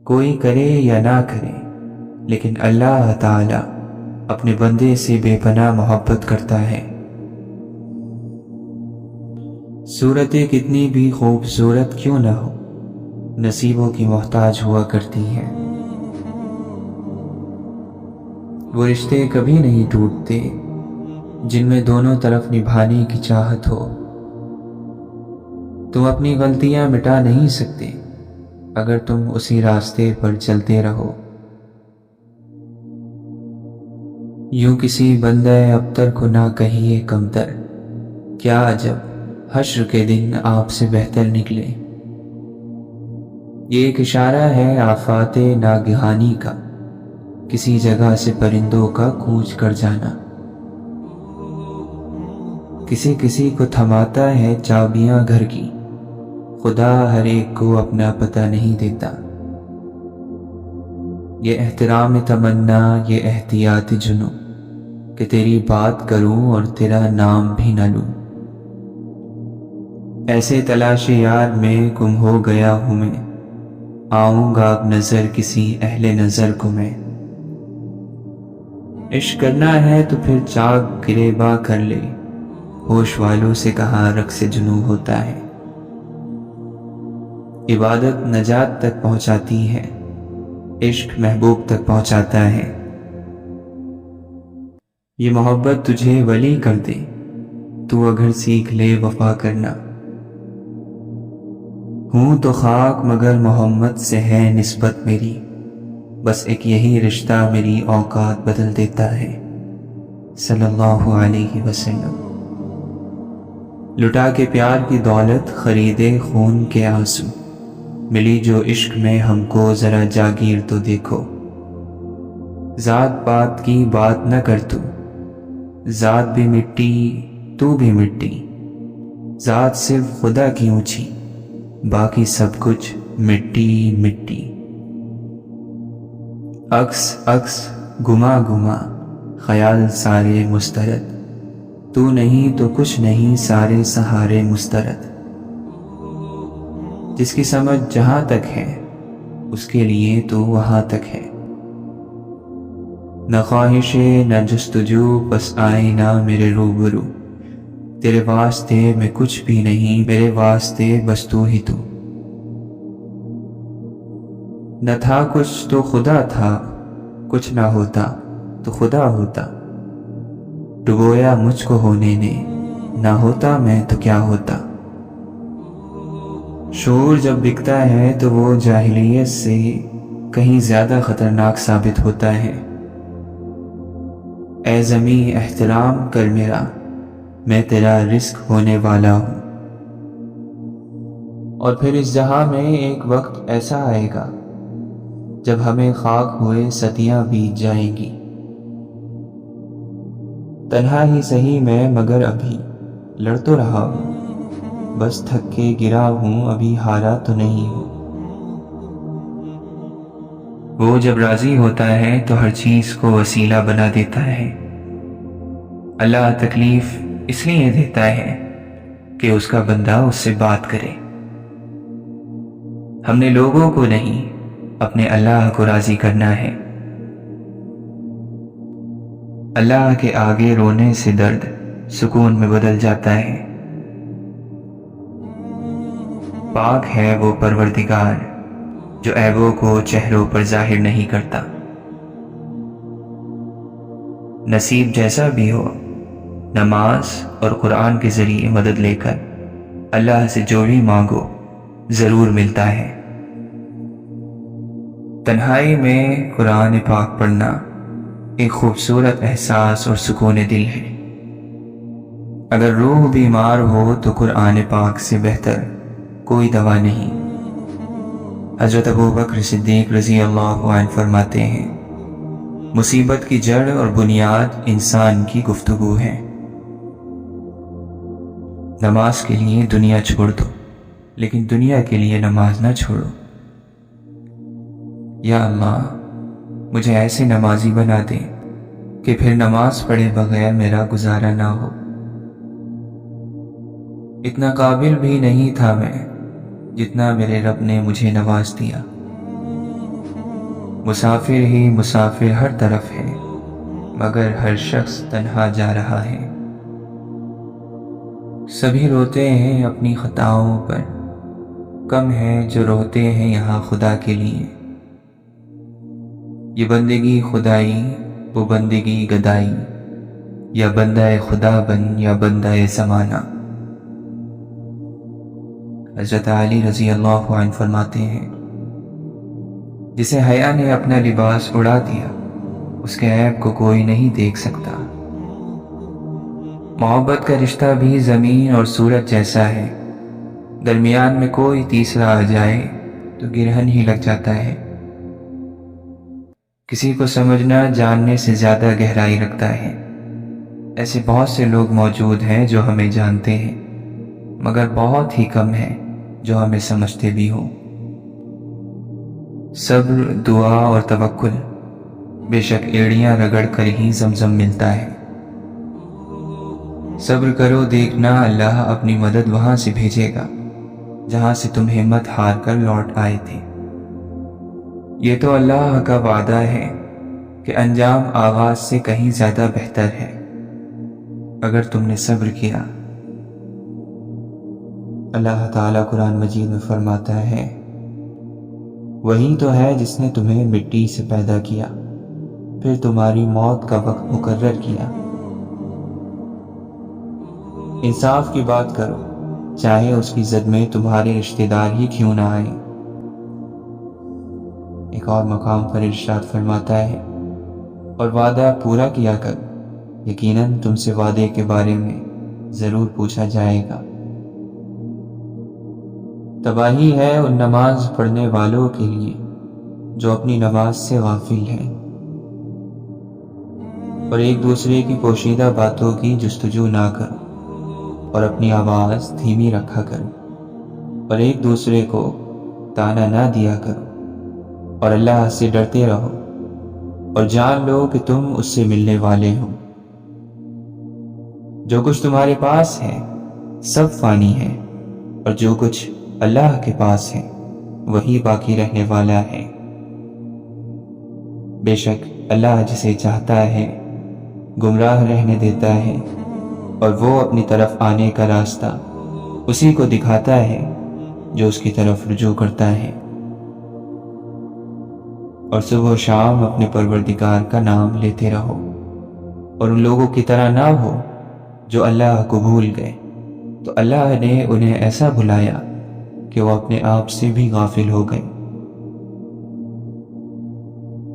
کوئی کرے یا نہ کرے، لیکن اللہ تعالی اپنے بندے سے بے پناہ محبت کرتا ہے۔ صورتیں کتنی بھی خوبصورت کیوں نہ ہو، نصیبوں کی محتاج ہوا کرتی ہیں۔ وہ رشتے کبھی نہیں ٹوٹتے جن میں دونوں طرف نبھانے کی چاہت ہو۔ تم اپنی غلطیاں مٹا نہیں سکتے اگر تم اسی راستے پر چلتے رہو۔ یوں کسی بندہ ابتر کو نہ کہیے کمتر، کیا عجب حشر کے دن آپ سے بہتر نکلے۔ یہ ایک اشارہ ہے آفات ناگہانی کا، کسی جگہ سے پرندوں کا کوچ کر جانا۔ کسی کسی کو تھماتا ہے چابیاں گھر کی، خدا ہر ایک کو اپنا پتہ نہیں دیتا۔ یہ احترام تمنا، یہ احتیاط جنو کہ تیری بات کروں اور تیرا نام بھی نہ لوں۔ ایسے تلاش یار میں گم ہو گیا ہوں میں، آؤں گا اب نظر کسی اہل نظر کو میں۔ عشق کرنا ہے تو پھر چاک گریباں کر لے، ہوش والوں سے کہاں رقص جنوں ہوتا ہے۔ عبادت نجات تک پہنچاتی ہے، عشق محبوب تک پہنچاتا ہے۔ یہ محبت تجھے ولی کر دے، تو اگر سیکھ لے وفا کرنا۔ ہوں تو خاک مگر محمد سے ہے نسبت میری، بس ایک یہی رشتہ میری اوقات بدل دیتا ہے، صلی اللہ علیہ وسلم۔ لٹا کے پیار کی دولت خریدے خون کے آنسو، ملی جو عشق میں ہم کو ذرا جاگیر تو دیکھو۔ ذات پات کی بات نہ کر تو، ذات بھی مٹی تو بھی مٹی، ذات صرف خدا کی اونچی، باقی سب کچھ مٹی مٹی۔ عکس عکس گما گما، خیال سارے مسترد، تو نہیں تو کچھ نہیں سارے سہارے مسترد۔ جس کی سمجھ جہاں تک ہے اس کے لیے تو وہاں تک ہے، نہ خواہش نہ جستجو بس آئے نہ میرے روبرو، تیرے واسطے میں کچھ بھی نہیں میرے واسطے بس تو ہی تو۔ نہ تھا کچھ تو خدا تھا، کچھ نہ ہوتا تو خدا ہوتا، ڈبویا مجھ کو ہونے نے، نہ ہوتا میں تو کیا ہوتا۔ شعور جب بکتا ہے تو وہ جاہلیت سے کہیں زیادہ خطرناک ثابت ہوتا ہے۔ اے زمیں احترام کر میرا، میں تیرا رزق ہونے والا ہوں۔ اور پھر اس جہاں میں ایک وقت ایسا آئے گا جب ہمیں خاک ہوئے صدیاں بیت جائیں گی۔ تنہا ہی سہی میں مگر ابھی لڑ تو رہا ہوں، بس تھک کے گرا ہوں ابھی ہارا تو نہیں ہوں۔ وہ جب راضی ہوتا ہے تو ہر چیز کو وسیلہ بنا دیتا ہے۔ اللہ تکلیف اس لیے دیتا ہے کہ اس کا بندہ اس سے بات کرے۔ ہم نے لوگوں کو نہیں اپنے اللہ کو راضی کرنا ہے۔ اللہ کے آگے رونے سے درد سکون میں بدل جاتا ہے۔ پاک ہے وہ پروردگار جو عیبوں کو چہروں پر ظاہر نہیں کرتا۔ نصیب جیسا بھی ہو، نماز اور قرآن کے ذریعے مدد لے کر اللہ سے جو بھی مانگو ضرور ملتا ہے۔ تنہائی میں قرآن پاک پڑھنا ایک خوبصورت احساس اور سکون دل ہے۔ اگر روح بیمار ہو تو قرآن پاک سے بہتر کوئی دوا نہیں۔ حضرت ابوبکر صدیق رضی اللہ عنہ فرماتے ہیں، مصیبت کی جڑ اور بنیاد انسان کی گفتگو ہے۔ نماز کے لیے دنیا چھوڑ دو، لیکن دنیا کے لیے نماز نہ چھوڑو۔ یا اللہ، مجھے ایسے نمازی بنا دے کہ پھر نماز پڑھے بغیر میرا گزارا نہ ہو۔ اتنا قابل بھی نہیں تھا میں جتنا میرے رب نے مجھے نواز دیا۔ مسافر ہی مسافر ہر طرف ہے، مگر ہر شخص تنہا جا رہا ہے۔ سبھی روتے ہیں اپنی خطاؤں پر، کم ہیں جو روتے ہیں یہاں خدا کے لیے۔ یہ بندگی خدائی وہ بندگی گدائی، یا بندہ خدا بن یا بندہ زمانہ۔ حضرت علی رضی اللہ عنہ فرماتے ہیں، جسے حیا نے اپنا لباس اڑا دیا اس کے عیب کو کوئی نہیں دیکھ سکتا۔ محبت کا رشتہ بھی زمین اور سورج جیسا ہے، درمیان میں کوئی تیسرا آ جائے تو گرہن ہی لگ جاتا ہے۔ کسی کو سمجھنا جاننے سے زیادہ گہرائی رکھتا ہے۔ ایسے بہت سے لوگ موجود ہیں جو ہمیں جانتے ہیں، مگر بہت ہی کم ہیں جو ہمیں سمجھتے بھی ہوں۔ صبر، دعا اور توکل، بے شک ایڑیاں رگڑ کر ہی زمزم ملتا ہے۔ صبر کرو، دیکھنا اللہ اپنی مدد وہاں سے بھیجے گا جہاں سے تم ہمت ہار کر لوٹ آئے تھے۔ یہ تو اللہ کا وعدہ ہے کہ انجام آغاز سے کہیں زیادہ بہتر ہے اگر تم نے صبر کیا۔ اللہ تعالیٰ قرآن مجید میں فرماتا ہے، وہی تو ہے جس نے تمہیں مٹی سے پیدا کیا، پھر تمہاری موت کا وقت مقرر کیا۔ انصاف کی بات کرو، چاہے اس کی زد میں تمہارے رشتہ دار ہی کیوں نہ آئیں۔ ایک اور مقام پر ارشاد فرماتا ہے، اور وعدہ پورا کیا کر، یقیناً تم سے وعدے کے بارے میں ضرور پوچھا جائے گا۔ تباہی ہے ان نماز پڑھنے والوں کے لیے جو اپنی نماز سے غافل ہیں اور ایک دوسرے کی پوشیدہ باتوں کی جستجو نہ کرو اور اپنی آواز دھیمی رکھا کرو اور ایک دوسرے کو تانا نہ دیا کرو اور اللہ سے ڈرتے رہو اور جان لو کہ تم اس سے ملنے والے ہو۔ جو کچھ تمہارے پاس ہے سب فانی ہے اور جو کچھ اللہ کے پاس ہے وہی باقی رہنے والا ہے۔ بے شک اللہ جسے چاہتا ہے گمراہ رہنے دیتا ہے اور وہ اپنی طرف آنے کا راستہ اسی کو دکھاتا ہے جو اس کی طرف رجوع کرتا ہے۔ اور صبح و شام اپنے پروردگار کا نام لیتے رہو اور ان لوگوں کی طرح نہ ہو جو اللہ کو بھول گئے تو اللہ نے انہیں ایسا بھلایا کہ وہ اپنے آپ سے بھی غافل ہو گئے۔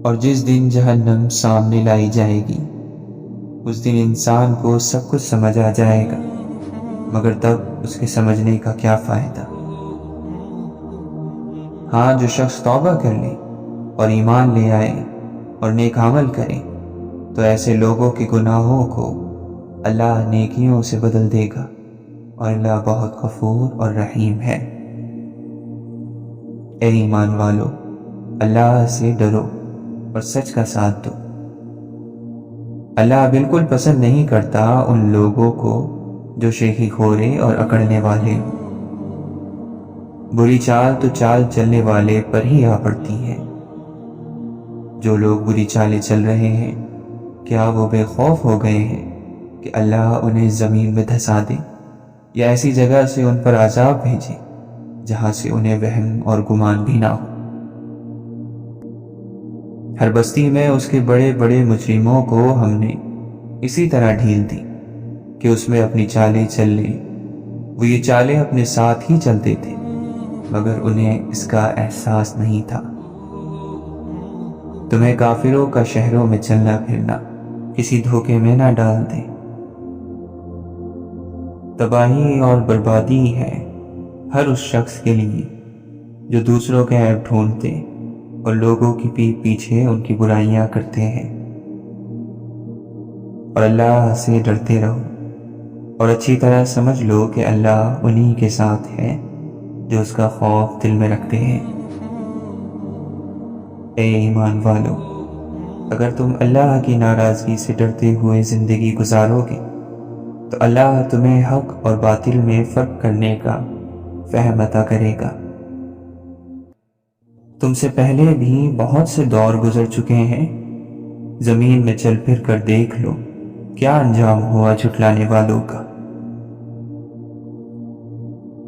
اور جس دن جہنم سامنے لائی جائے گی اس دن انسان کو سب کچھ سمجھ آ جائے گا، مگر تب اس کے سمجھنے کا کیا فائدہ۔ ہاں، جو شخص توبہ کر لے اور ایمان لے آئے اور نیک عمل کرے تو ایسے لوگوں کے گناہوں کو اللہ نیکیوں سے بدل دے گا اور اللہ بہت غفور اور رحیم ہے۔ اے ایمان والو، اللہ سے ڈرو اور سچ کا ساتھ دو۔ اللہ بالکل پسند نہیں کرتا ان لوگوں کو جو شیخی خورے اور اکڑنے والے ہوں۔ بری چال تو چال چلنے والے پر ہی آ پڑتی ہے۔ جو لوگ بری چالیں چل رہے ہیں کیا وہ بے خوف ہو گئے ہیں کہ اللہ انہیں زمین میں دھسا دے یا ایسی جگہ سے ان پر عذاب بھیجے جہاں سے انہیں وہم اور گمان بھی نہ ہو۔ ہر بستی میں اس کے بڑے بڑے مجرموں کو ہم نے اسی طرح ڈھیل دی کہ اس میں اپنی چالیں چل لیں۔ وہ یہ چالیں اپنے ساتھ ہی چلتے تھے مگر انہیں اس کا احساس نہیں تھا۔ تمہیں کافروں کا شہروں میں چلنا پھرنا کسی دھوکے میں نہ ڈال دے۔ تباہی اور بربادی ہے ہر اس شخص کے لیے جو دوسروں کے عیب ڈھونڈتے اور لوگوں کی پیٹھ پیچھے ان کی برائیاں کرتے ہیں۔ اور اللہ سے ڈرتے رہو اور اچھی طرح سمجھ لو کہ اللہ انہی کے ساتھ ہے جو اس کا خوف دل میں رکھتے ہیں۔ اے ایمان والو، اگر تم اللہ کی ناراضگی سے ڈرتے ہوئے زندگی گزارو گے تو اللہ تمہیں حق اور باطل میں فرق کرنے کا فہم عطا کرے گا۔ تم سے پہلے بھی بہت سے دور گزر چکے ہیں، زمین میں چل پھر کر دیکھ لو کیا انجام ہوا جھٹلانے والوں کا۔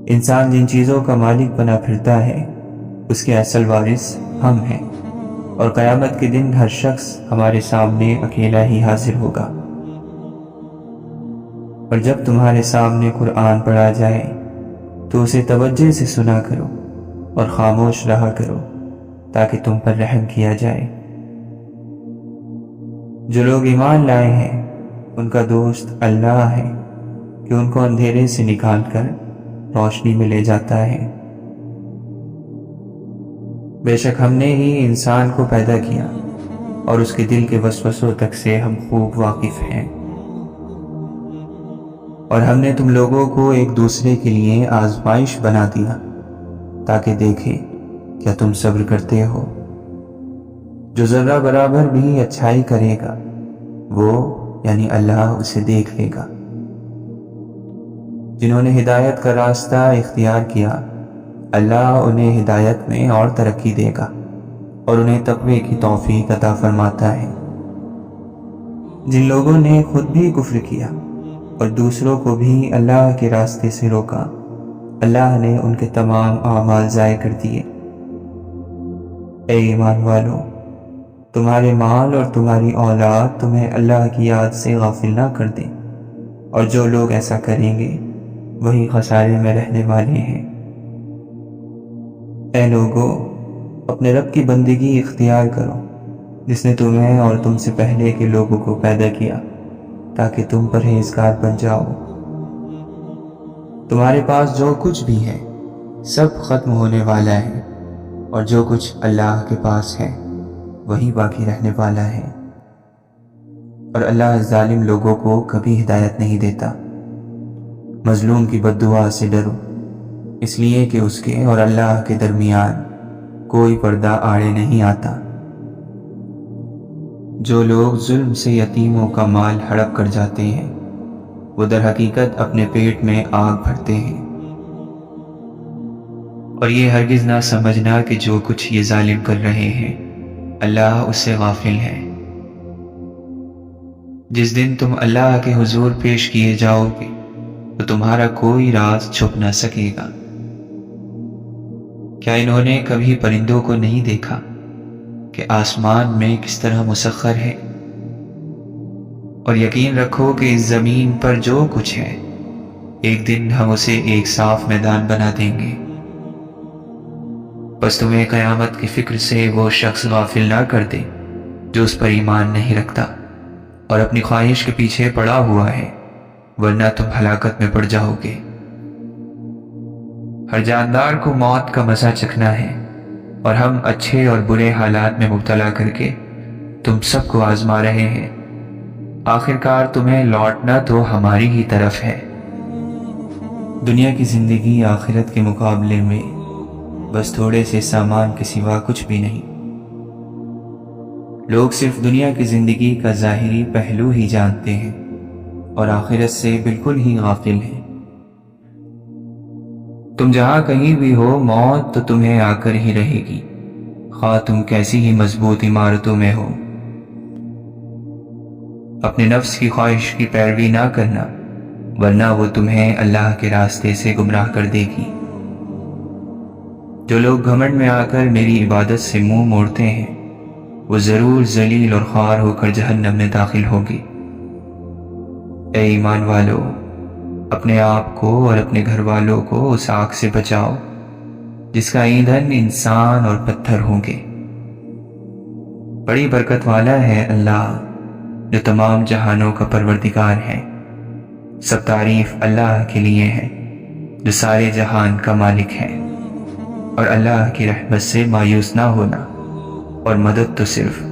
انسان جن چیزوں کا مالک بنا پھرتا ہے اس کے اصل وارث ہم ہیں، اور قیامت کے دن ہر شخص ہمارے سامنے اکیلا ہی حاضر ہوگا۔ اور جب تمہارے سامنے قرآن پڑھا جائے تو اسے توجہ سے سنا کرو اور خاموش رہا کرو تاکہ تم پر رحم کیا جائے۔ جو لوگ ایمان لائے ہیں ان کا دوست اللہ ہے کہ ان کو اندھیرے سے نکال کر روشنی میں لے جاتا ہے۔ بے شک ہم نے ہی انسان کو پیدا کیا اور اس کے دل کے وسوسوں تک سے ہم خوب واقف ہیں۔ اور ہم نے تم لوگوں کو ایک دوسرے کے لیے آزمائش بنا دیا تاکہ دیکھیں کیا تم صبر کرتے ہو۔ جو ذرہ برابر بھی اچھائی کرے گا وہ یعنی اللہ اسے دیکھ لے گا۔ جنہوں نے ہدایت کا راستہ اختیار کیا اللہ انہیں ہدایت میں اور ترقی دے گا اور انہیں تقوی کی توفیق عطا فرماتا ہے۔ جن لوگوں نے خود بھی کفر کیا اور دوسروں کو بھی اللہ کے راستے سے روکا اللہ نے ان کے تمام اعمال ضائع کر دیے۔ اے ایمان والو، تمہارے مال اور تمہاری اولاد تمہیں اللہ کی یاد سے غافل نہ کر دیں، اور جو لوگ ایسا کریں گے وہی خسارے میں رہنے والے ہیں۔ اے لوگو، اپنے رب کی بندگی اختیار کرو جس نے تمہیں اور تم سے پہلے کے لوگوں کو پیدا کیا تاکہ تم پرہیزگار بن جاؤ۔ تمہارے پاس جو کچھ بھی ہے سب ختم ہونے والا ہے، اور جو کچھ اللہ کے پاس ہے وہی باقی رہنے والا ہے۔ اور اللہ ظالم لوگوں کو کبھی ہدایت نہیں دیتا۔ مظلوم کی بد دعا سے ڈرو، اس لیے کہ اس کے اور اللہ کے درمیان کوئی پردہ آڑے نہیں آتا۔ جو لوگ ظلم سے یتیموں کا مال ہڑپ کر جاتے ہیں وہ در حقیقت اپنے پیٹ میں آگ بھرتے ہیں۔ اور یہ ہرگز نہ سمجھنا کہ جو کچھ یہ ظالم کر رہے ہیں اللہ اس سے غافل ہے۔ جس دن تم اللہ کے حضور پیش کیے جاؤ گے تو تمہارا کوئی راز چھپ نہ سکے گا۔ کیا انہوں نے کبھی پرندوں کو نہیں دیکھا کہ آسمان میں کس طرح مسخر ہے؟ اور یقین رکھو کہ اس زمین پر جو کچھ ہے ایک دن ہم اسے ایک صاف میدان بنا دیں گے۔ بس تمہیں قیامت کی فکر سے وہ شخص غافل نہ کر دے جو اس پر ایمان نہیں رکھتا اور اپنی خواہش کے پیچھے پڑا ہوا ہے، ورنہ تم ہلاکت میں پڑ جاؤ گے۔ ہر جاندار کو موت کا مزہ چکھنا ہے، اور ہم اچھے اور برے حالات میں مبتلا کر کے تم سب کو آزما رہے ہیں۔ آخرکار تمہیں لوٹنا تو ہماری ہی طرف ہے۔ دنیا کی زندگی آخرت کے مقابلے میں بس تھوڑے سے سامان کے سوا کچھ بھی نہیں۔ لوگ صرف دنیا کی زندگی کا ظاہری پہلو ہی جانتے ہیں اور آخرت سے بالکل ہی غافل ہیں۔ تم جہاں کہیں بھی ہو موت تو تمہیں آ کر ہی رہے گی، خواہ تم کیسی ہی مضبوط عمارتوں میں ہو۔ اپنے نفس کی خواہش کی پیروی نہ کرنا، ورنہ وہ تمہیں اللہ کے راستے سے گمراہ کر دے گی۔ جو لوگ گھمنڈ میں آ کر میری عبادت سے منہ موڑتے ہیں وہ ضرور ذلیل اور خوار ہو کر جہنم میں داخل ہوگے۔ اے ایمان والو، اپنے آپ کو اور اپنے گھر والوں کو اس آگ سے بچاؤ جس کا ایندھن انسان اور پتھر ہوں گے۔ بڑی برکت والا ہے اللہ جو تمام جہانوں کا پروردگار ہے۔ سب تعریف اللہ کے لیے ہے جو سارے جہان کا مالک ہے۔ اور اللہ کی رحمت سے مایوس نہ ہونا، اور مدد تو صرف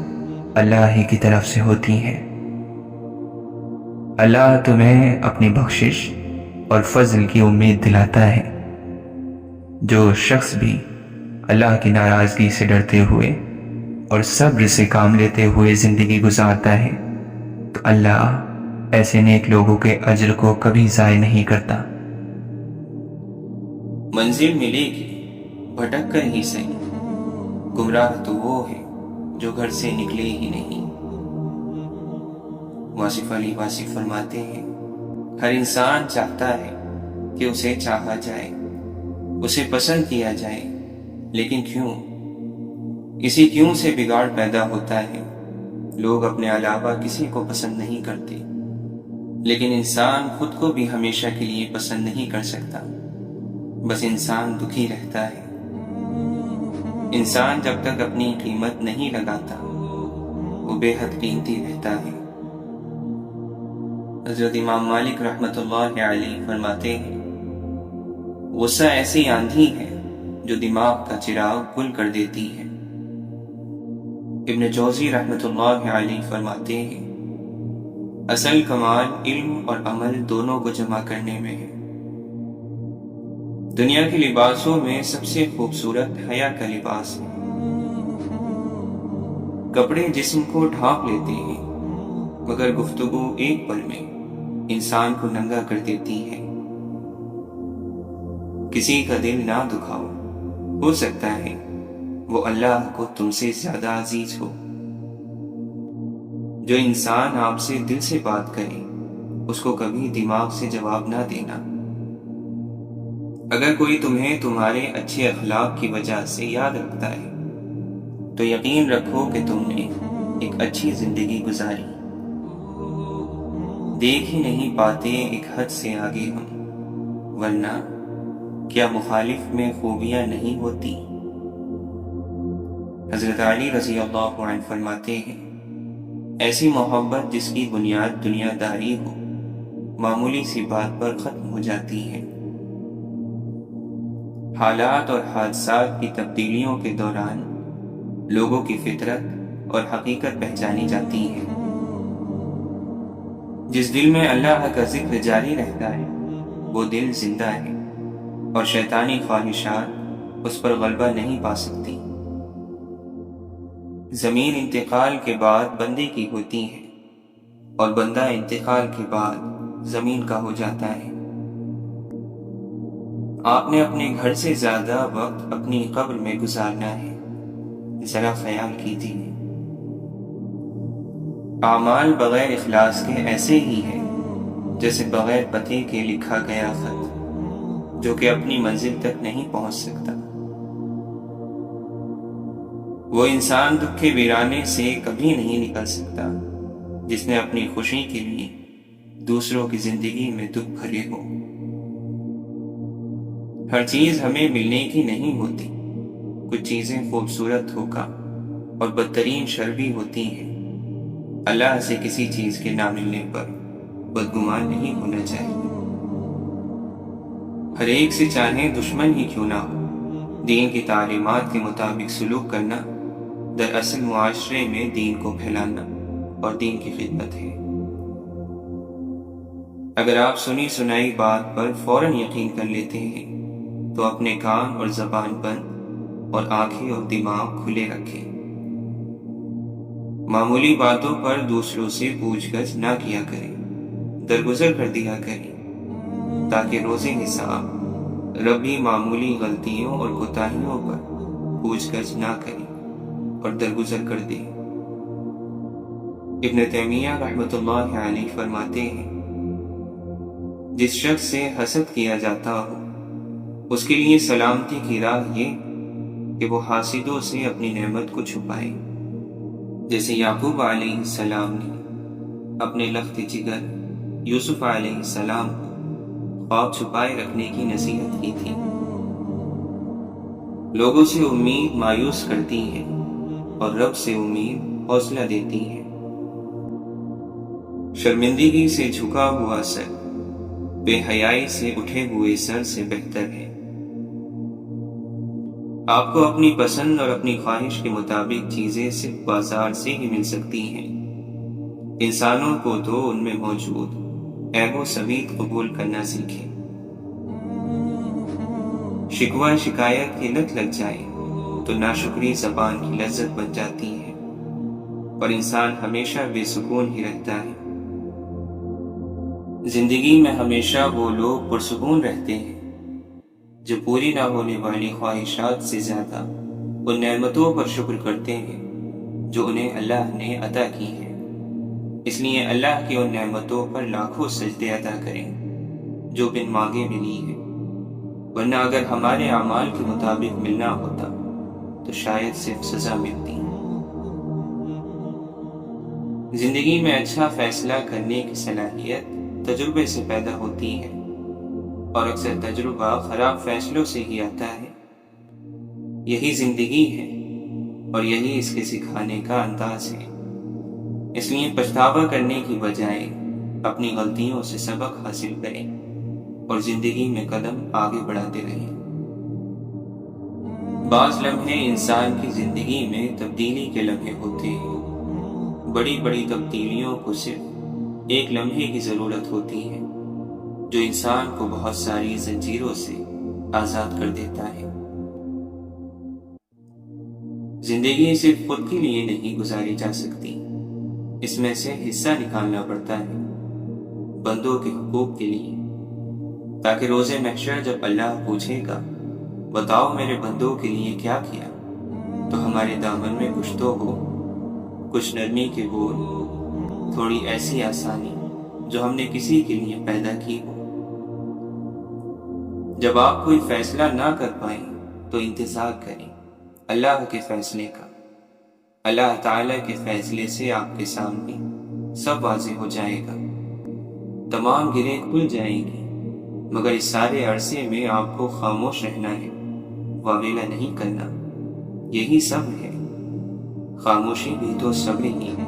اللہ ہی کی طرف سے ہوتی ہے۔ اللہ تمہیں اپنی بخشش اور فضل کی امید دلاتا ہے۔ جو شخص بھی اللہ کی ناراضگی سے ڈرتے ہوئے اور صبر سے کام لیتے ہوئے زندگی گزارتا ہے تو اللہ ایسے نیک لوگوں کے اجر کو کبھی ضائع نہیں کرتا۔ منزل ملے گی بھٹک کر ہی صحیح، گمراہ تو وہ ہے جو گھر سے نکلے ہی نہیں۔ واصف علی واصف فرماتے ہیں، ہر انسان چاہتا ہے کہ اسے چاہا جائے، اسے پسند کیا جائے، لیکن کیوں؟ اسی کیوں سے بگاڑ پیدا ہوتا ہے۔ لوگ اپنے علاوہ کسی کو پسند نہیں کرتے، لیکن انسان خود کو بھی ہمیشہ کے لیے پسند نہیں کر سکتا۔ بس انسان دکھی رہتا ہے۔ انسان جب تک اپنی قیمت نہیں لگاتا وہ بے حد قیمتی رہتا ہے۔ حضرت امام مالک رحمۃ اللہ علیہ فرماتے ہیں، غصہ ایسی آندھی ہے جو دماغ کا چراغ گل کر دیتی ہے۔ ابن جوزی رحمۃ اللہ علیہ فرماتے ہیں، اصل کمال علم اور عمل دونوں کو جمع کرنے میں ہے۔ دنیا کے لباسوں میں سب سے خوبصورت حیا کا لباس ہے۔ کپڑے جسم کو ڈھانپ لیتے ہیں، مگر گفتگو ایک پل میں انسان کو ننگا کر دیتی ہے۔ کسی کا دل نہ دکھاؤ، ہو سکتا ہے وہ اللہ کو تم سے زیادہ عزیز ہو۔ جو انسان آپ سے دل سے بات کرے اس کو کبھی دماغ سے جواب نہ دینا۔ اگر کوئی تمہیں تمہارے اچھے اخلاق کی وجہ سے یاد رکھتا ہے تو یقین رکھو کہ تم نے ایک اچھی زندگی گزاری۔ دیکھ ہی نہیں پاتے ایک حد سے آگے ہم، ورنہ کیا مخالف میں خوبیاں نہیں ہوتی؟ حضرت علی رضی اللہ عنہ فرماتے ہیں، ایسی محبت جس کی بنیاد دنیا داری ہو معمولی سی بات پر ختم ہو جاتی ہے۔ حالات اور حادثات کی تبدیلیوں کے دوران لوگوں کی فطرت اور حقیقت پہچانی جاتی ہے۔ جس دل میں اللہ کا ذکر جاری رہتا ہے وہ دل زندہ ہے اور شیطانی خواہشات اس پر غلبہ نہیں پا سکتی۔ زمین انتقال کے بعد بندے کی ہوتی ہے اور بندہ انتقال کے بعد زمین کا ہو جاتا ہے۔ آپ نے اپنے گھر سے زیادہ وقت اپنی قبر میں گزارنا ہے، ذرا خیال کیجیے۔ اعمال بغیر اخلاص کے ایسے ہی ہیں جیسے بغیر پتے کے لکھا گیا خط جو کہ اپنی منزل تک نہیں پہنچ سکتا۔ وہ انسان دکھ کے ویرانے سے کبھی نہیں نکل سکتا جس نے اپنی خوشی کے لیے دوسروں کی زندگی میں دکھ بھرے ہو۔ ہر چیز ہمیں ملنے کی نہیں ہوتی، کچھ چیزیں خوبصورت دھوکا اور بدترین شر بھی ہوتی ہیں۔ اللہ سے کسی چیز کے نہ ملنے پر بدگمان نہیں ہونا چاہیے۔ ہر ایک سے چاہے دشمن ہی کیوں نہ ہو، دین کی تعلیمات کے مطابق سلوک کرنا دراصل معاشرے میں دین کو پھیلانا اور دین کی خدمت ہے۔ اگر آپ سنی سنائی بات پر فوراً یقین کر لیتے ہیں تو اپنے کان اور زبان بند اور آنکھیں اور دماغ کھلے رکھیں۔ معمولی باتوں پر دوسروں سے پوچھ گچھ نہ کیا کریں، درگزر کر دیا کریں تاکہ روز حساب رب بھی معمولی غلطیوں اور کوتاہیوں پر پوچھ گچھ نہ کریں اور درگزر کر دیں۔ ابن تیمیہ رحمۃ اللہ علیہ فرماتے ہیں، جس شخص سے حسد کیا جاتا ہو اس کے لیے سلامتی کی راہ یہ کہ وہ حاسدوں سے اپنی نعمت کو چھپائے، جیسے یعقوب علیہ السلام نے اپنے لخت جگر یوسف علیہ السلام کو خواب چھپائے رکھنے کی نصیحت کی تھی۔ لوگوں سے امید مایوس کرتی ہے اور رب سے امید حوصلہ دیتی ہے۔ شرمندگی سے جھکا ہوا سر بے حیائی سے اٹھے ہوئے سر سے بہتر ہے۔ آپ کو اپنی پسند اور اپنی خواہش کے مطابق چیزیں صرف بازار سے ہی مل سکتی ہیں۔ انسانوں کو تو ان میں موجود عیب و ثبیت قبول کرنا سیکھیں۔ شکوہ شکایت کی لت لگ جائے تو ناشکری زبان کی لذت بن جاتی ہے اور انسان ہمیشہ بے سکون ہی رہتا ہے۔ زندگی میں ہمیشہ وہ لوگ پرسکون رہتے ہیں جو پوری نہ ہونے والی خواہشات سے زیادہ ان نعمتوں پر شکر کرتے ہیں جو انہیں اللہ نے عطا کی ہیں۔ اس لیے اللہ کی ان نعمتوں پر لاکھوں سجدے ادا کریں جو بن مانگے ملی ہیں، ورنہ اگر ہمارے اعمال کے مطابق ملنا ہوتا تو شاید صرف سزا ملتی۔ زندگی میں اچھا فیصلہ کرنے کی صلاحیت تجربے سے پیدا ہوتی ہے اور اکثر تجربہ خراب فیصلوں سے ہی آتا ہے۔ یہی زندگی ہے اور یہی اس کے سکھانے کا انداز ہے۔ اس لیے پچھتاوا کرنے کی بجائے اپنی غلطیوں سے سبق حاصل کریں اور زندگی میں قدم آگے بڑھاتے رہیں۔ بعض لمحے انسان کی زندگی میں تبدیلی کے لمحے ہوتے ہیں۔ بڑی بڑی تبدیلیوں کو صرف ایک لمحے کی ضرورت ہوتی ہے جو انسان کو بہت ساری زنجیروں سے آزاد کر دیتا ہے۔ زندگی صرف خود کے لیے نہیں گزاری جا سکتی، اس میں سے حصہ نکالنا پڑتا ہے بندوں کے حقوق کے لیے، تاکہ روز محشر جب اللہ پوچھے گا بتاؤ میرے بندوں کے لیے کیا کیا، تو ہمارے دامن میں کچھ تو ہو، کچھ نرمی کے بول، تھوڑی ایسی آسانی جو ہم نے کسی کے لیے پیدا کی ہو۔ جب آپ کوئی فیصلہ نہ کر پائیں تو انتظار کریں اللہ کے فیصلے کا۔ اللہ تعالیٰ کے فیصلے سے آپ کے سامنے سب واضح ہو جائے گا، تمام گرہیں کھل جائیں گی، مگر اس سارے عرصے میں آپ کو خاموش رہنا ہے، واویلا نہیں کرنا۔ یہی صبر ہے، خاموشی بھی تو صبر ہی ہے۔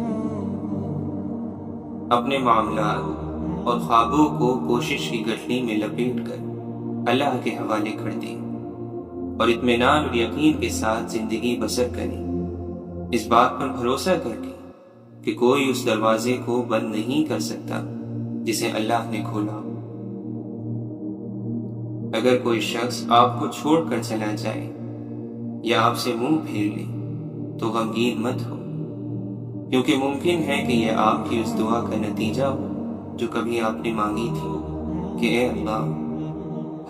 اپنے معاملات اور خوابوں کو کوشش کی گٹھلی میں لپیٹ کر اللہ کے حوالے کر دیں اور اطمینان اور یقین کے ساتھ زندگی بسر کریں، اس بات پر بھروسہ کر کے کہ کوئی اس دروازے کو بند نہیں کر سکتا جسے اللہ نے کھولا ہو۔ اگر کوئی شخص آپ کو چھوڑ کر چلا جائے یا آپ سے منہ پھیر لے تو غمگین مت ہو، کیونکہ ممکن ہے کہ یہ آپ کی اس دعا کا نتیجہ ہو جو کبھی آپ نے مانگی تھی کہ اے اللہ،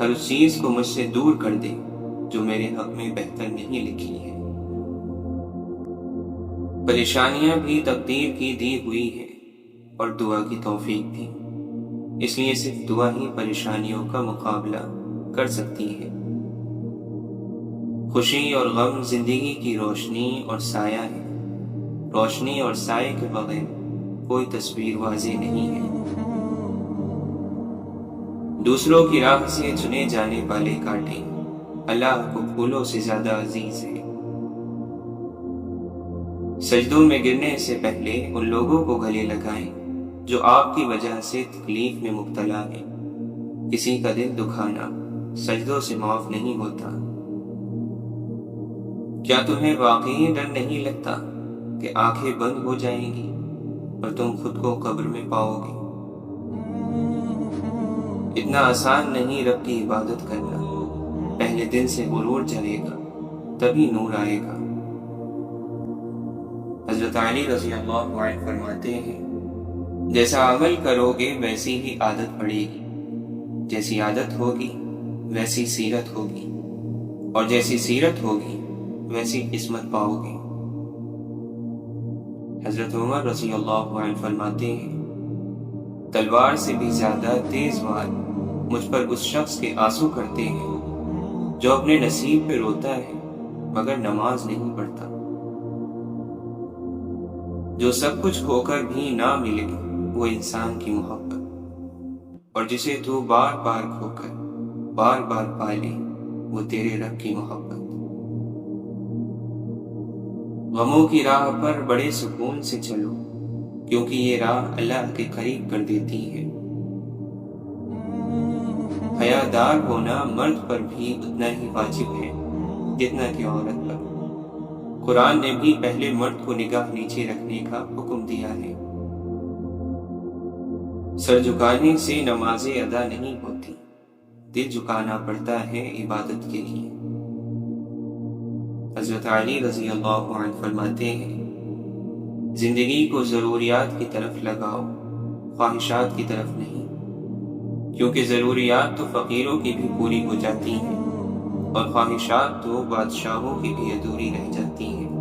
ہر اس چیز کو مجھ سے دور کر دے جو میرے حق میں بہتر نہیں لکھی ہے۔ پریشانیاں بھی تقدیر کی دی ہوئی ہیں اور دعا کی توفیق بھی، اس لیے صرف دعا ہی پریشانیوں کا مقابلہ کر سکتی ہے۔ خوشی اور غم زندگی کی روشنی اور سایہ ہے، روشنی اور سائے کے بغیر کوئی تصویر واضح نہیں ہے۔ دوسروں کی راہ سے چنے جانے والے کانٹے اللہ کو پھولوں سے زیادہ عزیز ہیں۔ سجدوں میں گرنے سے پہلے ان لوگوں کو گلے لگائیں جو آپ کی وجہ سے تکلیف میں مبتلا ہیں۔ کسی کا دل دکھانا سجدوں سے معاف نہیں ہوتا۔ کیا تمہیں واقعی ڈر نہیں لگتا کہ آنکھیں بند ہو جائیں گی اور تم خود کو قبر میں پاؤ گے؟ اتنا آسان نہیں رب کی عبادت کرنا، پہلے دن سے غرور جائے گا تبھی نور آئے گا۔ حضرت علی رضی اللہ عنہ فرماتے ہیں، جیسا عمل کرو گے ویسی ہی عادت پڑے گی، جیسی عادت ہوگی ویسی سیرت ہوگی، اور جیسی سیرت ہوگی ویسی قسمت پاؤ گے۔ حضرت عمر رضی اللہ عنہ فرماتے ہیں، تلوار سے بھی زیادہ تیز وار مجھ پر اس شخص کے آنسو کرتے ہیں جو اپنے نصیب پہ روتا ہے مگر نماز نہیں پڑھتا۔ جو سب کچھ کھو کر بھی نہ ملے وہ انسان کی محبت، اور جسے تو بار بار کھو کر بار بار پالے وہ تیرے رب کی محبت۔ غموں کی راہ پر بڑے سکون سے چلو، کیونکہ یہ راہ اللہ کے قریب کر دیتی ہے۔ حیادار ہونا مرد پر بھی اتنا ہی واجب ہے جتنا کہ عورت پر۔ قرآن نے بھی پہلے مرد کو نگاہ نیچے رکھنے کا حکم دیا ہے۔ سر جھکانے سے نمازیں ادا نہیں ہوتی، دل جھکانا پڑتا ہے عبادت کے لیے۔ حضرت علی رضی اللہ عنہ فرماتے ہیں، زندگی کو ضروریات کی طرف لگاؤ، خواہشات کی طرف نہیں، کیونکہ ضروریات تو فقیروں کی بھی پوری ہو جاتی ہیں اور خواہشات تو بادشاہوں کی بھی ادھوری رہ جاتی ہیں۔